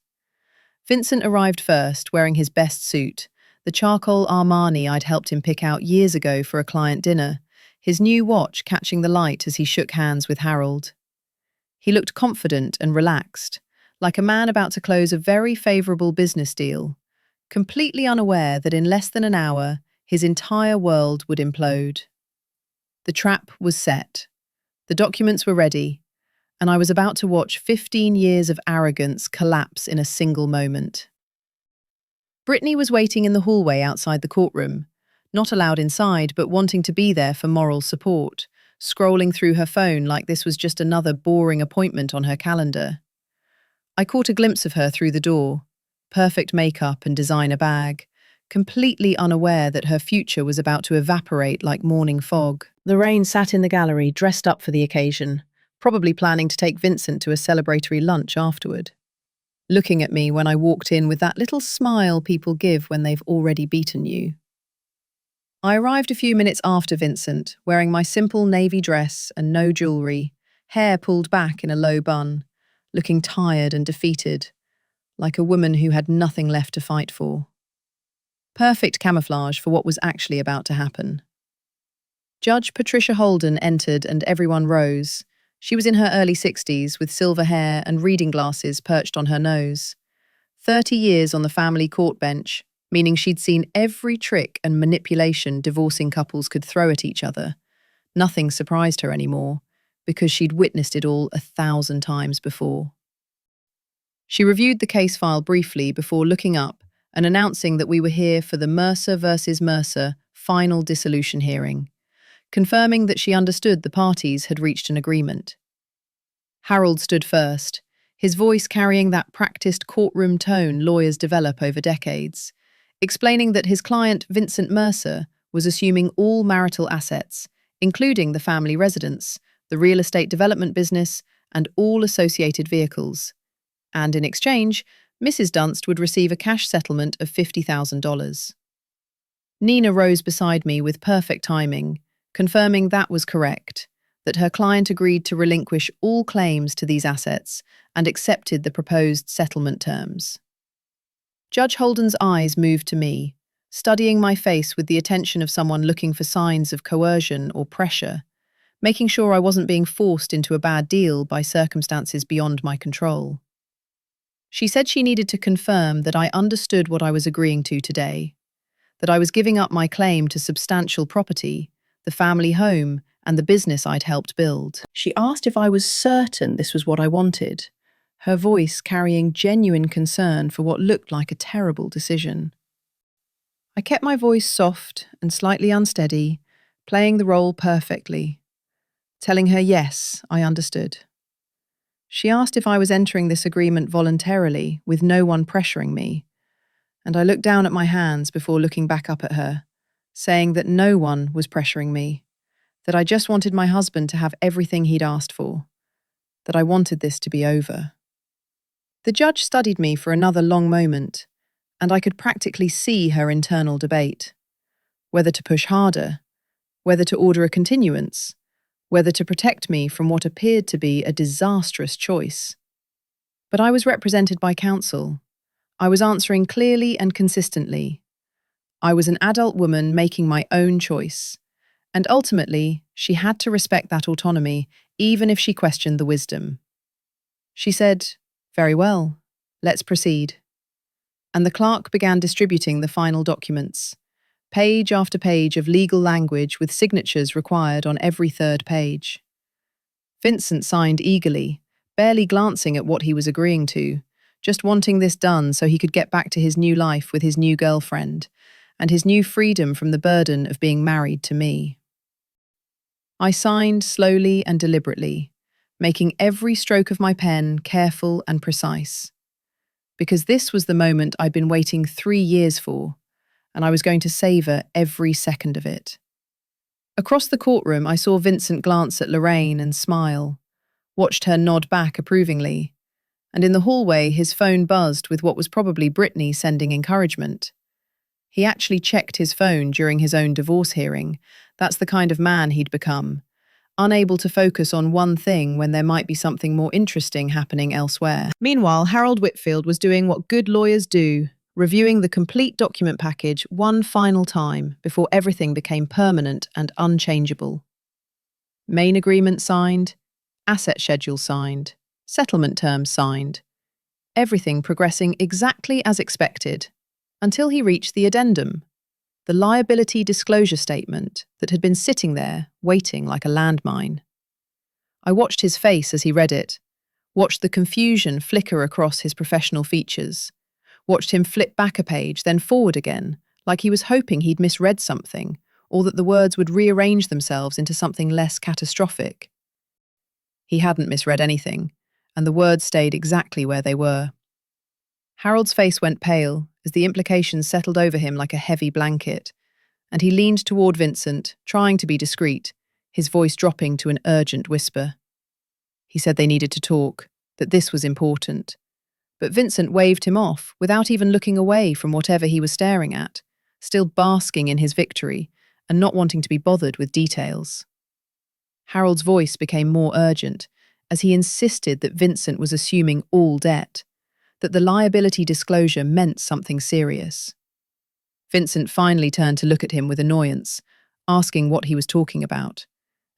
Vincent arrived first, wearing his best suit, the charcoal Armani I'd helped him pick out years ago for a client dinner, his new watch catching the light as he shook hands with Harold. He looked confident and relaxed, like a man about to close a very favourable business deal, completely unaware that in less than an hour, his entire world would implode. The trap was set. The documents were ready, and I was about to watch 15 years of arrogance collapse in a single moment. Brittany was waiting in the hallway outside the courtroom, not allowed inside but wanting to be there for moral support, scrolling through her phone like this was just another boring appointment on her calendar. I caught a glimpse of her through the door, perfect makeup and designer bag, completely unaware that her future was about to evaporate like morning fog. Lorraine sat in the gallery, dressed up for the occasion, probably planning to take Vincent to a celebratory lunch afterward, looking at me when I walked in with that little smile people give when they've already beaten you. I arrived a few minutes after Vincent, wearing my simple navy dress and no jewellery, hair pulled back in a low bun, looking tired and defeated, like a woman who had nothing left to fight for. Perfect camouflage for what was actually about to happen. Judge Patricia Holden entered and everyone rose. She was in her early 60s with silver hair and reading glasses perched on her nose. 30 years on the family court bench, meaning she'd seen every trick and manipulation divorcing couples could throw at each other. Nothing surprised her anymore, because she'd witnessed it all 1,000 times before. She reviewed the case file briefly before looking up and announcing that we were here for the Mercer versus Mercer final dissolution hearing, confirming that she understood the parties had reached an agreement. Harold stood first, his voice carrying that practiced courtroom tone lawyers develop over decades, explaining that his client, Vincent Mercer, was assuming all marital assets, including the family residence, the real estate development business, and all associated vehicles. And in exchange, Mrs. Dunst would receive a cash settlement of $50,000. Nina rose beside me with perfect timing, confirming that was correct, that her client agreed to relinquish all claims to these assets and accepted the proposed settlement terms. Judge Holden's eyes moved to me, studying my face with the attention of someone looking for signs of coercion or pressure, making sure I wasn't being forced into a bad deal by circumstances beyond my control. She said she needed to confirm that I understood what I was agreeing to today, that I was giving up my claim to substantial property, the family home, and the business I'd helped build. She asked if I was certain this was what I wanted, her voice carrying genuine concern for what looked like a terrible decision. I kept my voice soft and slightly unsteady, playing the role perfectly, telling her yes, I understood. She asked if I was entering this agreement voluntarily, with no one pressuring me, and I looked down at my hands before looking back up at her, saying that no one was pressuring me, that I just wanted my husband to have everything he'd asked for, that I wanted this to be over. The judge studied me for another long moment, and I could practically see her internal debate. Whether to push harder, whether to order a continuance, whether to protect me from what appeared to be a disastrous choice. But I was represented by counsel. I was answering clearly and consistently. I was an adult woman making my own choice, and ultimately, she had to respect that autonomy, even if she questioned the wisdom. She said, "Very well, let's proceed." And the clerk began distributing the final documents, page after page of legal language with signatures required on every third page. Vincent signed eagerly, barely glancing at what he was agreeing to, just wanting this done so he could get back to his new life with his new girlfriend, and his new freedom from the burden of being married to me. I signed slowly and deliberately, making every stroke of my pen careful and precise. Because this was the moment I'd been waiting 3 years for, and I was going to savour every second of it. Across the courtroom, I saw Vincent glance at Lorraine and smile, watched her nod back approvingly, and in the hallway his phone buzzed with what was probably Brittany sending encouragement. He actually checked his phone during his own divorce hearing. That's the kind of man he'd become, unable to focus on one thing when there might be something more interesting happening elsewhere. Meanwhile, Harold Whitfield was doing what good lawyers do, reviewing the complete document package one final time before everything became permanent and unchangeable. Main agreement signed, asset schedule signed, settlement terms signed. Everything progressing exactly as expected, until he reached the addendum, the liability disclosure statement that had been sitting there, waiting like a landmine. I watched his face as he read it, watched the confusion flicker across his professional features, watched him flip back a page, then forward again, like he was hoping he'd misread something, or that the words would rearrange themselves into something less catastrophic. He hadn't misread anything, and the words stayed exactly where they were. Harold's face went pale as the implications settled over him like a heavy blanket, and he leaned toward Vincent, trying to be discreet, his voice dropping to an urgent whisper. He said they needed to talk, that this was important. But Vincent waved him off without even looking away from whatever he was staring at, still basking in his victory and not wanting to be bothered with details. Harold's voice became more urgent as he insisted that Vincent was assuming all debt, that the liability disclosure meant something serious. Vincent finally turned to look at him with annoyance, asking what he was talking about,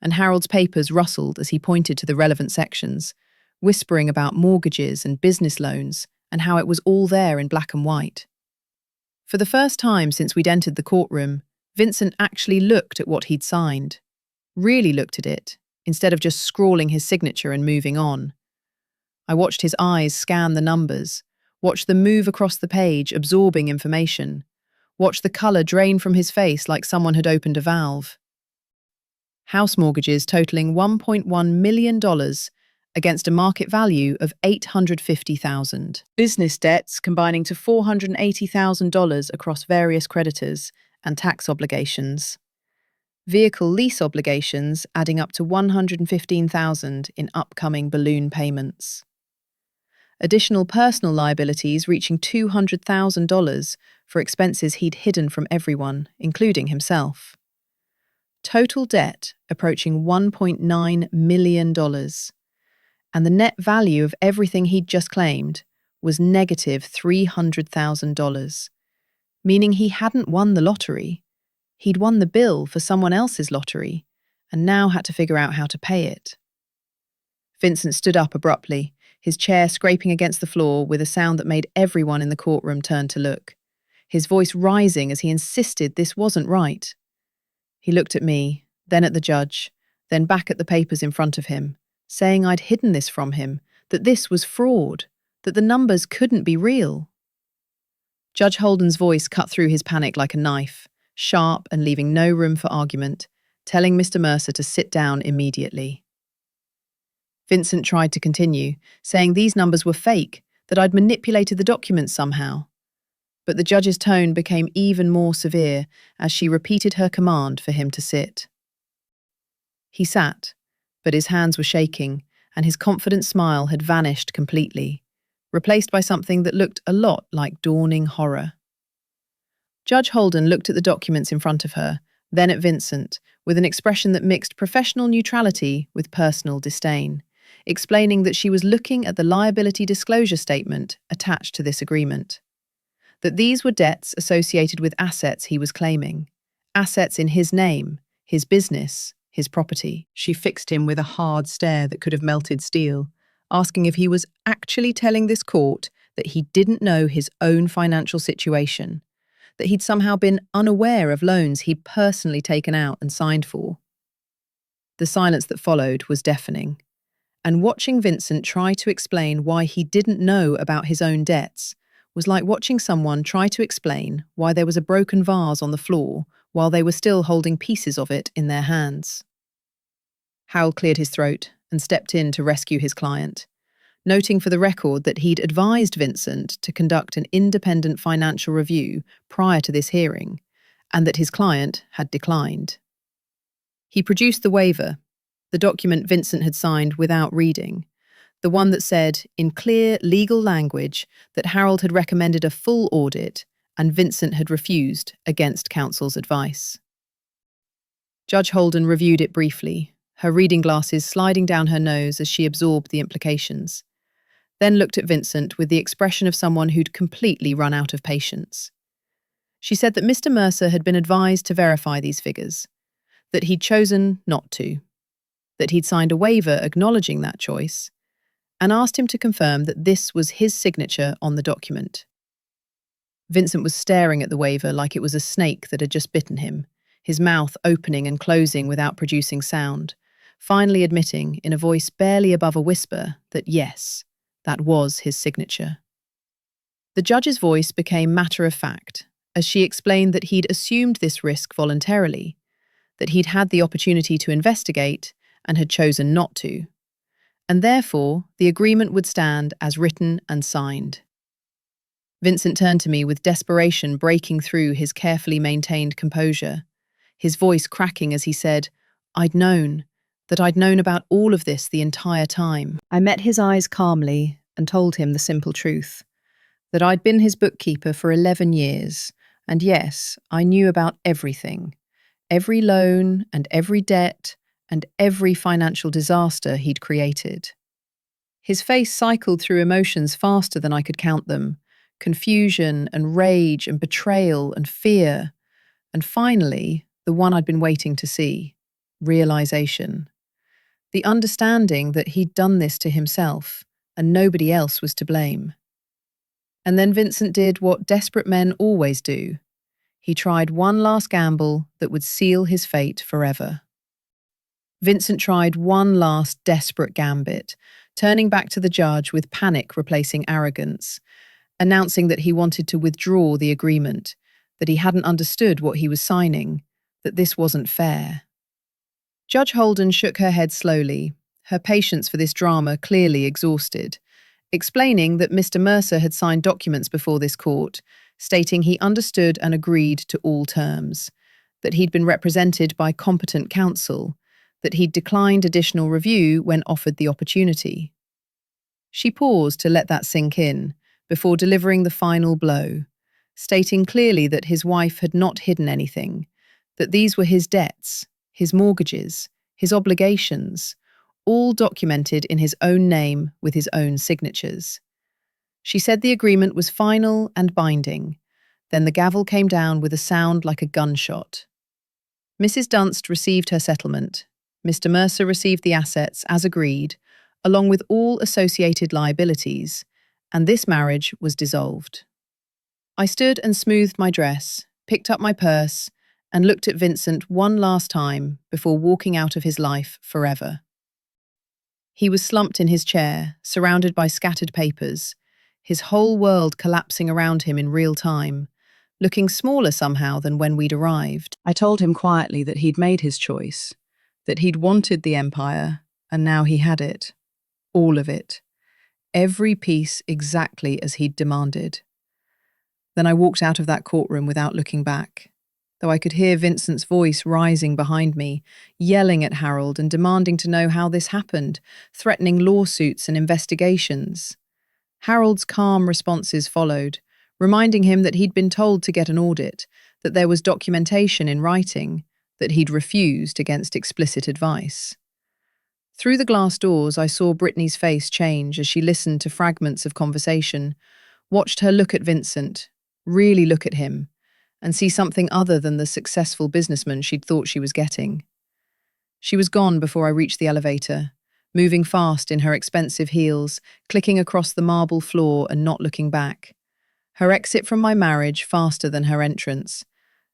and Harold's papers rustled as he pointed to the relevant sections, whispering about mortgages and business loans and how it was all there in black and white. For the first time since we'd entered the courtroom, Vincent actually looked at what he'd signed, really looked at it, instead of just scrawling his signature and moving on. I watched his eyes scan the numbers, watched them move across the page, absorbing information, watched the colour drain from his face like someone had opened a valve. House mortgages totaling $1.1 million against a market value of $850,000. Business debts combining to $480,000 across various creditors and tax obligations. Vehicle lease obligations adding up to $115,000 in upcoming balloon payments. Additional personal liabilities reaching $200,000 for expenses he'd hidden from everyone, including himself. Total debt approaching $1.9 million. And the net value of everything he'd just claimed was negative $300,000, meaning he hadn't won the lottery. He'd won the bill for someone else's lottery, and now had to figure out how to pay it. Vincent stood up abruptly, his chair scraping against the floor with a sound that made everyone in the courtroom turn to look, his voice rising as he insisted this wasn't right. He looked at me, then at the judge, then back at the papers in front of him, saying I'd hidden this from him, that this was fraud, that the numbers couldn't be real. Judge Holden's voice cut through his panic like a knife, sharp and leaving no room for argument, telling Mr. Mercer to sit down immediately. Vincent tried to continue, saying these numbers were fake, that I'd manipulated the documents somehow. But the judge's tone became even more severe as she repeated her command for him to sit. He sat, but his hands were shaking, and his confident smile had vanished completely, replaced by something that looked a lot like dawning horror. Judge Holden looked at the documents in front of her, then at Vincent, with an expression that mixed professional neutrality with personal disdain, explaining that she was looking at the liability disclosure statement attached to this agreement. That these were debts associated with assets he was claiming, assets in his name, his business, his property. She fixed him with a hard stare that could have melted steel, asking if he was actually telling this court that he didn't know his own financial situation, that he'd somehow been unaware of loans he'd personally taken out and signed for. The silence that followed was deafening, and watching Vincent try to explain why he didn't know about his own debts was like watching someone try to explain why there was a broken vase on the floor while they were still holding pieces of it in their hands. Harold cleared his throat and stepped in to rescue his client, noting for the record that he'd advised Vincent to conduct an independent financial review prior to this hearing, and that his client had declined. He produced the waiver, the document Vincent had signed without reading, the one that said, in clear legal language, that Harold had recommended a full audit and Vincent had refused against counsel's advice. Judge Holden reviewed it briefly, her reading glasses sliding down her nose as she absorbed the implications, then looked at Vincent with the expression of someone who'd completely run out of patience. She said that Mr. Mercer had been advised to verify these figures, that he'd chosen not to, that he'd signed a waiver acknowledging that choice, and asked him to confirm that this was his signature on the document. Vincent was staring at the waiver like it was a snake that had just bitten him, his mouth opening and closing without producing sound, finally admitting, in a voice barely above a whisper, that yes, that was his signature. The judge's voice became matter-of-fact as she explained that he'd assumed this risk voluntarily, that he'd had the opportunity to investigate and had chosen not to, and therefore the agreement would stand as written and signed. Vincent turned to me with desperation breaking through his carefully maintained composure, his voice cracking as he said, I'd known about all of this the entire time. I met his eyes calmly and told him the simple truth, that I'd been his bookkeeper for 11 years, and yes, I knew about everything, every loan and every debt and every financial disaster he'd created. His face cycled through emotions faster than I could count them, confusion and rage and betrayal and fear, and finally, the one I'd been waiting to see, realization. The understanding that he'd done this to himself and nobody else was to blame. And then Vincent did what desperate men always do. He tried one last gamble that would seal his fate forever. Vincent tried one last desperate gambit, turning back to the judge with panic replacing arrogance, announcing that he wanted to withdraw the agreement, that he hadn't understood what he was signing, that this wasn't fair. Judge Holden shook her head slowly, her patience for this drama clearly exhausted, explaining that Mr. Mercer had signed documents before this court, stating he understood and agreed to all terms, that he'd been represented by competent counsel, that he'd declined additional review when offered the opportunity. She paused to let that sink in, before delivering the final blow, stating clearly that his wife had not hidden anything, that these were his debts, his mortgages, his obligations, all documented in his own name with his own signatures. She said the agreement was final and binding. Then the gavel came down with a sound like a gunshot. Mrs. Dunst received her settlement. Mr. Mercer received the assets as agreed, along with all associated liabilities, and this marriage was dissolved. I stood and smoothed my dress, picked up my purse, and looked at Vincent one last time before walking out of his life forever. He was slumped in his chair, surrounded by scattered papers, his whole world collapsing around him in real time, looking smaller somehow than when we'd arrived. I told him quietly that he'd made his choice, that he'd wanted the empire, and now he had it. All of it. Every piece exactly as he'd demanded. Then I walked out of that courtroom without looking back, though I could hear Vincent's voice rising behind me, yelling at Harold and demanding to know how this happened, threatening lawsuits and investigations. Harold's calm responses followed, reminding him that he'd been told to get an audit, that there was documentation in writing, that he'd refused against explicit advice. Through the glass doors, I saw Brittany's face change as she listened to fragments of conversation, watched her look at Vincent, really look at him, and see something other than the successful businessman she'd thought she was getting. She was gone before I reached the elevator, moving fast in her expensive heels, clicking across the marble floor and not looking back. Her exit from my marriage faster than her entrance.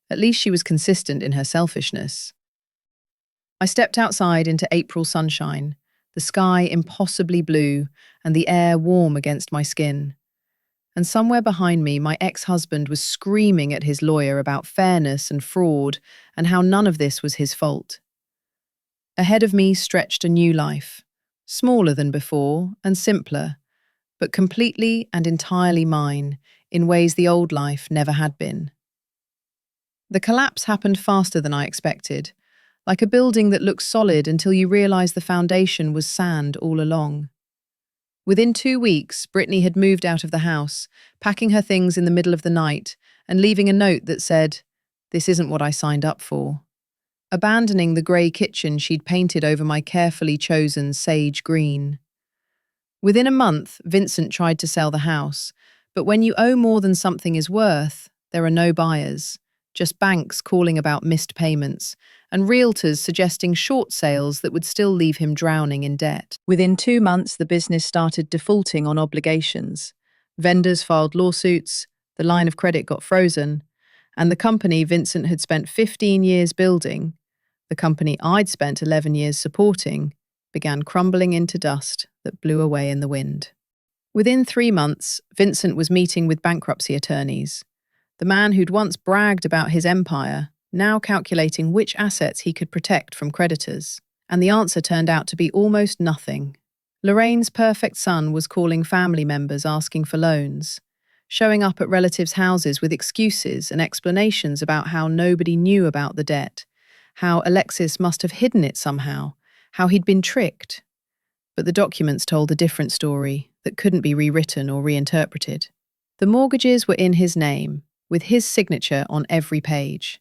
At least she was consistent in her selfishness. I stepped outside into April sunshine, the sky impossibly blue and the air warm against my skin. And somewhere behind me, my ex-husband was screaming at his lawyer about fairness and fraud and how none of this was his fault. Ahead of me stretched a new life, smaller than before and simpler, but completely and entirely mine in ways the old life never had been. The collapse happened faster than I expected. like a building that looks solid until you realize the foundation was sand all along. Within 2 weeks, Brittany had moved out of the house, packing her things in the middle of the night and leaving a note that said, "This isn't what I signed up for," abandoning the grey kitchen she'd painted over my carefully chosen sage green. Within a month, Vincent tried to sell the house, but when you owe more than something is worth, there are no buyers, just banks calling about missed payments and realtors suggesting short sales that would still leave him drowning in debt. Within 2 months, the business started defaulting on obligations. Vendors filed lawsuits, the line of credit got frozen, and the company Vincent had spent 15 years building, the company I'd spent 11 years supporting, began crumbling into dust that blew away in the wind. Within 3 months, Vincent was meeting with bankruptcy attorneys. The man who'd once bragged about his empire, now calculating which assets he could protect from creditors. And the answer turned out to be almost nothing. Lorraine's perfect son was calling family members asking for loans, showing up at relatives' houses with excuses and explanations about how nobody knew about the debt, how Alexis must have hidden it somehow, how he'd been tricked. But the documents told a different story that couldn't be rewritten or reinterpreted. The mortgages were in his name, with his signature on every page.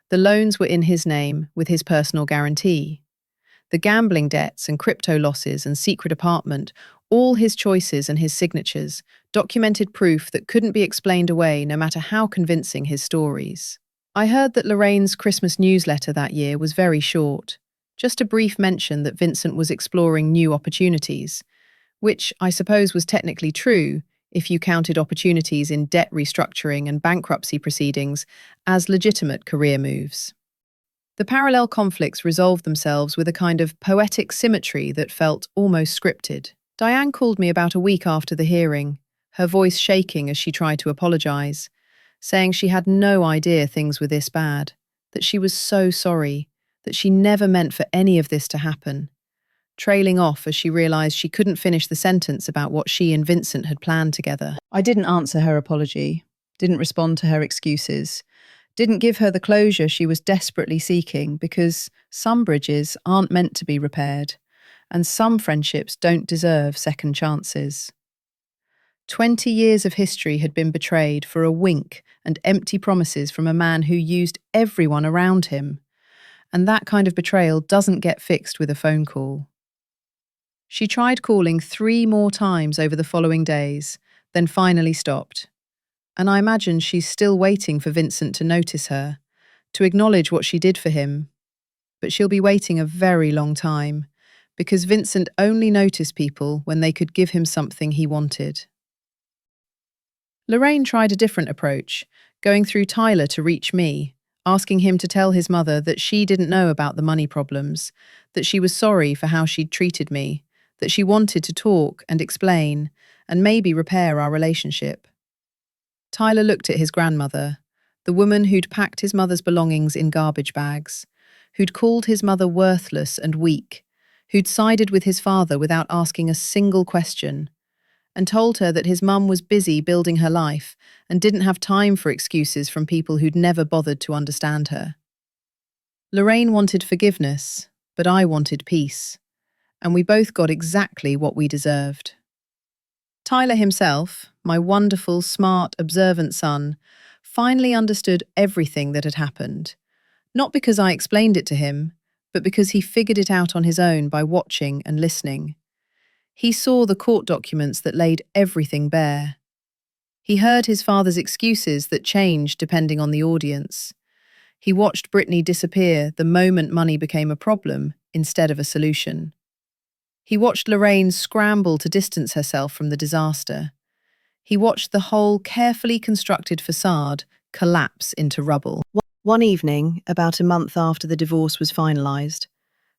The loans were in his name, with his personal guarantee. The gambling debts and crypto losses and secret apartment, all his choices and his signatures, documented proof that couldn't be explained away no matter how convincing his stories. I heard that Lorraine's Christmas newsletter that year was very short, just a brief mention that Vincent was exploring new opportunities, which I suppose was technically true if you counted opportunities in debt restructuring and bankruptcy proceedings as legitimate career moves. The parallel conflicts resolved themselves with a kind of poetic symmetry that felt almost scripted. Diane called me about a week after the hearing, her voice shaking as she tried to apologize, saying she had no idea things were this bad, that she was so sorry, that she never meant for any of this to happen, trailing off as she realized she couldn't finish the sentence about what she and Vincent had planned together. I didn't answer her apology, didn't respond to her excuses, didn't give her the closure she was desperately seeking, because some bridges aren't meant to be repaired, and some friendships don't deserve second chances. 20 years of history had been betrayed for a wink and empty promises from a man who used everyone around him, and that kind of betrayal doesn't get fixed with a phone call. She tried calling 3 more times over the following days, then finally stopped. And I imagine she's still waiting for Vincent to notice her, to acknowledge what she did for him. But she'll be waiting a very long time, because Vincent only noticed people when they could give him something he wanted. Lorraine tried a different approach, going through Tyler to reach me, asking him to tell his mother that she didn't know about the money problems, that she was sorry for how she'd treated me, that she wanted to talk and explain, and maybe repair our relationship. Tyler looked at his grandmother, the woman who'd packed his mother's belongings in garbage bags, who'd called his mother worthless and weak, who'd sided with his father without asking a single question, and told her that his mum was busy building her life and didn't have time for excuses from people who'd never bothered to understand her. Lorraine wanted forgiveness, but I wanted peace, and we both got exactly what we deserved. Tyler himself, my wonderful, smart, observant son, finally understood everything that had happened, not because I explained it to him, but because he figured it out on his own by watching and listening. He saw the court documents that laid everything bare. He heard his father's excuses that changed depending on the audience. He watched Brittany disappear the moment money became a problem instead of a solution. He watched Lorraine scramble to distance herself from the disaster. He watched the whole carefully constructed facade collapse into rubble. One evening, about a month after the divorce was finalised,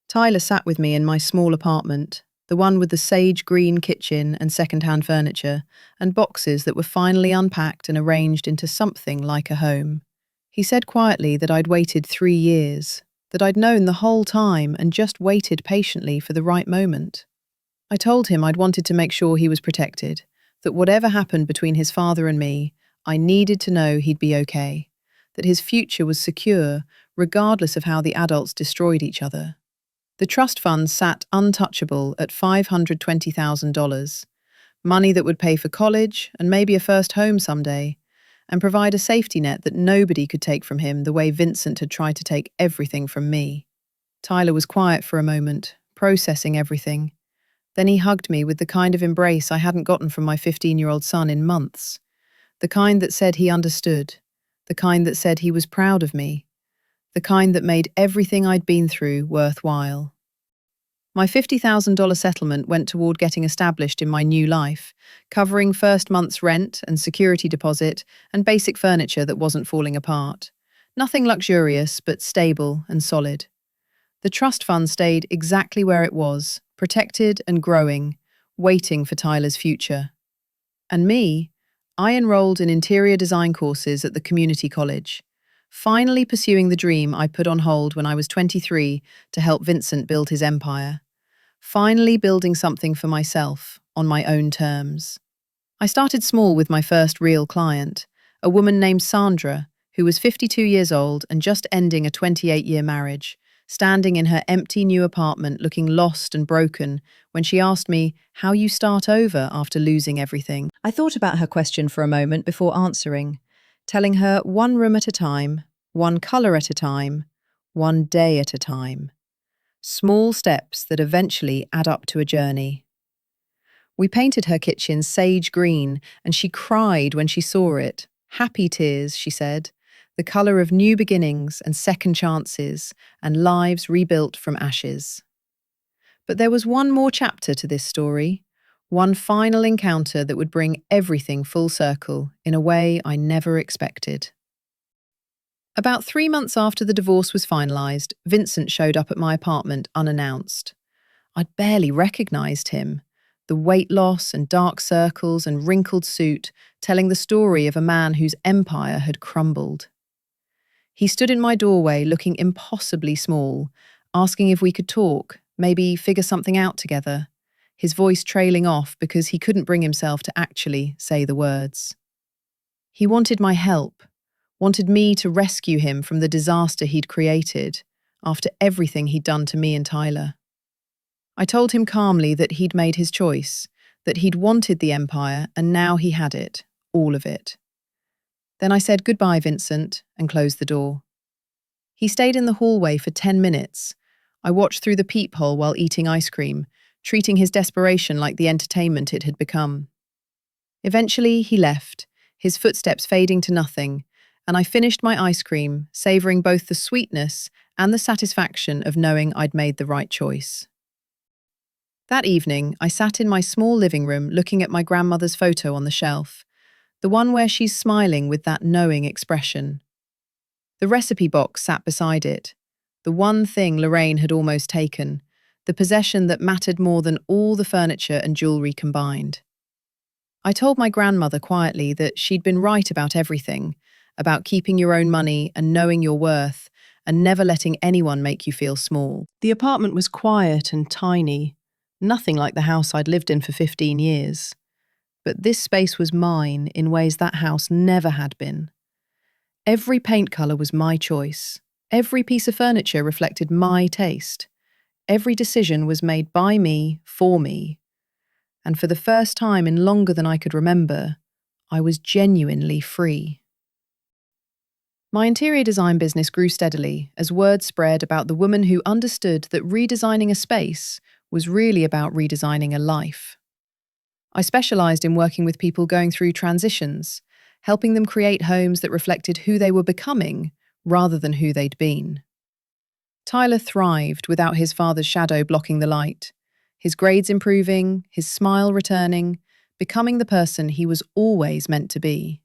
Tyler sat with me in my small apartment, the one with the sage green kitchen and second-hand furniture, and boxes that were finally unpacked and arranged into something like a home. He said quietly that I'd waited 3 years, that I'd known the whole time and just waited patiently for the right moment. I told him I'd wanted to make sure he was protected, that whatever happened between his father and me, I needed to know he'd be okay, that his future was secure, regardless of how the adults destroyed each other. The trust fund sat untouchable at $520,000, money that would pay for college and maybe a first home someday, and provide a safety net that nobody could take from him the way Vincent had tried to take everything from me. Tyler was quiet for a moment, processing everything. Then he hugged me with the kind of embrace I hadn't gotten from my 15-year-old son in months. The kind that said he understood. The kind that said he was proud of me. The kind that made everything I'd been through worthwhile. My $50,000 settlement went toward getting established in my new life, covering first month's rent and security deposit and basic furniture that wasn't falling apart. Nothing luxurious, but stable and solid. The trust fund stayed exactly where it was, protected and growing, waiting for Tyler's future. And me, I enrolled in interior design courses at the community college, finally pursuing the dream I put on hold when I was 23 to help Vincent build his empire. Finally building something for myself, on my own terms. I started small with my first real client, a woman named Sandra, who was 52 years old and just ending a 28-year marriage, standing in her empty new apartment looking lost and broken when she asked me how you start over after losing everything. I thought about her question for a moment before answering, telling her one room at a time, one colour at a time, one day at a time. Small steps that eventually add up to a journey. We painted her kitchen sage green, and she cried when she saw it. Happy tears, she said, the colour of new beginnings and second chances and lives rebuilt from ashes. But there was one more chapter to this story, one final encounter that would bring everything full circle in a way I never expected. About 3 months after the divorce was finalised, Vincent showed up at my apartment unannounced. I'd barely recognised him, the weight loss and dark circles and wrinkled suit telling the story of a man whose empire had crumbled. He stood in my doorway looking impossibly small, asking if we could talk, maybe figure something out together, his voice trailing off because he couldn't bring himself to actually say the words. He wanted my help, wanted me to rescue him from the disaster he'd created after everything he'd done to me and Tyler. I told him calmly that he'd made his choice, that he'd wanted the empire and now he had it, all of it. Then I said goodbye, Vincent, and closed the door. He stayed in the hallway for 10 minutes. I watched through the peephole while eating ice cream, treating his desperation like the entertainment it had become. Eventually, he left, his footsteps fading to nothing, and I finished my ice cream, savouring both the sweetness and the satisfaction of knowing I'd made the right choice. That evening, I sat in my small living room looking at my grandmother's photo on the shelf, the one where she's smiling with that knowing expression. The recipe box sat beside it, the one thing Lorraine had almost taken, the possession that mattered more than all the furniture and jewellery combined. I told my grandmother quietly that she'd been right about everything, about keeping your own money and knowing your worth, and never letting anyone make you feel small. The apartment was quiet and tiny, nothing like the house I'd lived in for 15 years. But this space was mine in ways that house never had been. Every paint colour was my choice. Every piece of furniture reflected my taste. Every decision was made by me, for me. And for the first time in longer than I could remember, I was genuinely free. My interior design business grew steadily as word spread about the woman who understood that redesigning a space was really about redesigning a life. I specialised in working with people going through transitions, helping them create homes that reflected who they were becoming rather than who they'd been. Tyler thrived without his father's shadow blocking the light, his grades improving, his smile returning, becoming the person he was always meant to be.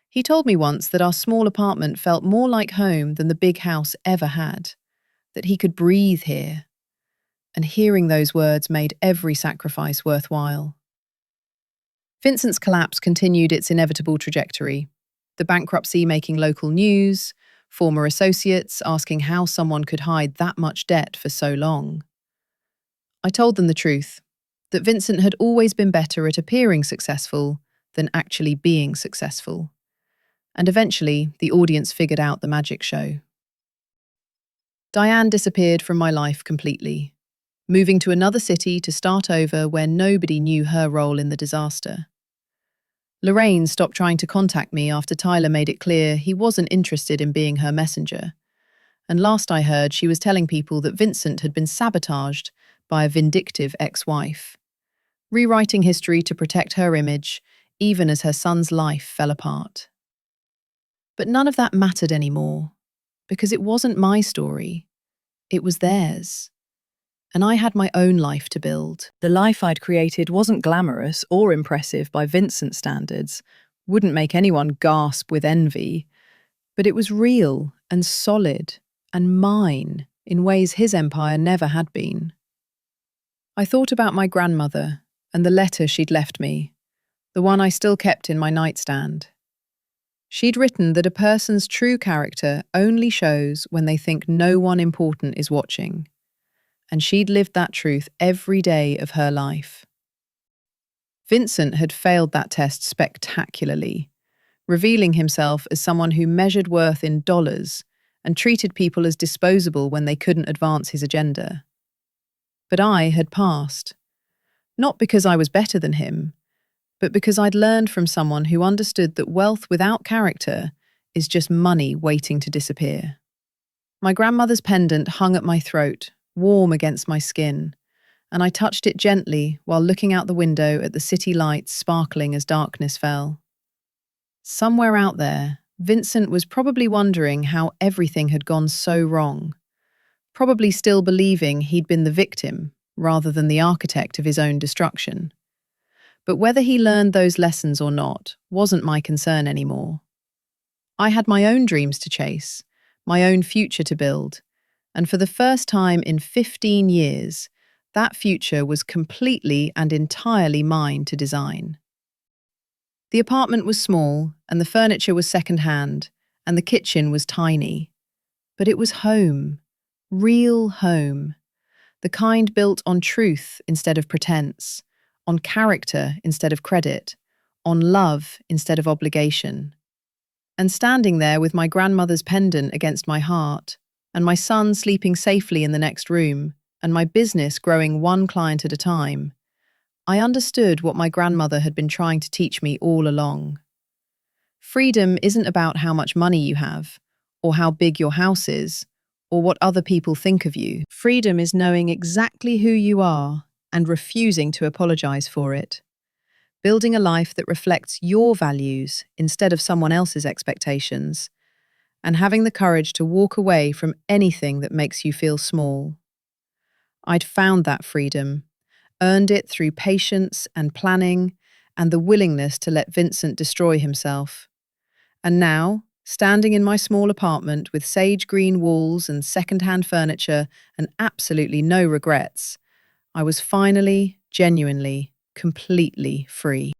He told me once that our small apartment felt more like home than the big house ever had, that he could breathe here. And hearing those words made every sacrifice worthwhile. Vincent's collapse continued its inevitable trajectory, the bankruptcy making local news, former associates asking how someone could hide that much debt for so long. I told them the truth, that Vincent had always been better at appearing successful than actually being successful. And eventually, the audience figured out the magic show. Diane disappeared from my life completely, moving to another city to start over where nobody knew her role in the disaster. Lorraine stopped trying to contact me after Tyler made it clear he wasn't interested in being her messenger. And last I heard, she was telling people that Vincent had been sabotaged by a vindictive ex-wife, rewriting history to protect her image, even as her son's life fell apart. But none of that mattered anymore, because it wasn't my story, it was theirs. And I had my own life to build. The life I'd created wasn't glamorous or impressive by Vincent's standards, wouldn't make anyone gasp with envy, but it was real and solid and mine in ways his empire never had been. I thought about my grandmother and the letter she'd left me, the one I still kept in my nightstand. She'd written that a person's true character only shows when they think no one important is watching. And she'd lived that truth every day of her life. Vincent had failed that test spectacularly, revealing himself as someone who measured worth in dollars and treated people as disposable when they couldn't advance his agenda. But I had passed, not because I was better than him, but because I'd learned from someone who understood that wealth without character is just money waiting to disappear. My grandmother's pendant hung at my throat, warm against my skin, and I touched it gently while looking out the window at the city lights sparkling as darkness fell. Somewhere out there, Vincent was probably wondering how everything had gone so wrong, probably still believing he'd been the victim rather than the architect of his own destruction. But whether he learned those lessons or not wasn't my concern anymore. I had my own dreams to chase, my own future to build, and for the first time in 15 years, that future was completely and entirely mine to design. The apartment was small, and the furniture was second-hand, and the kitchen was tiny. But it was home, real home, the kind built on truth instead of pretense, on character instead of credit, on love instead of obligation. And standing there with my grandmother's pendant against my heart, and my son sleeping safely in the next room, and my business growing one client at a time, I understood what my grandmother had been trying to teach me all along. Freedom isn't about how much money you have, or how big your house is, or what other people think of you. Freedom is knowing exactly who you are and refusing to apologize for it. Building a life that reflects your values instead of someone else's expectations, and having the courage to walk away from anything that makes you feel small. I'd found that freedom, earned it through patience and planning and the willingness to let Vincent destroy himself. And now, standing in my small apartment with sage green walls and second-hand furniture and absolutely no regrets, I was finally, genuinely, completely free.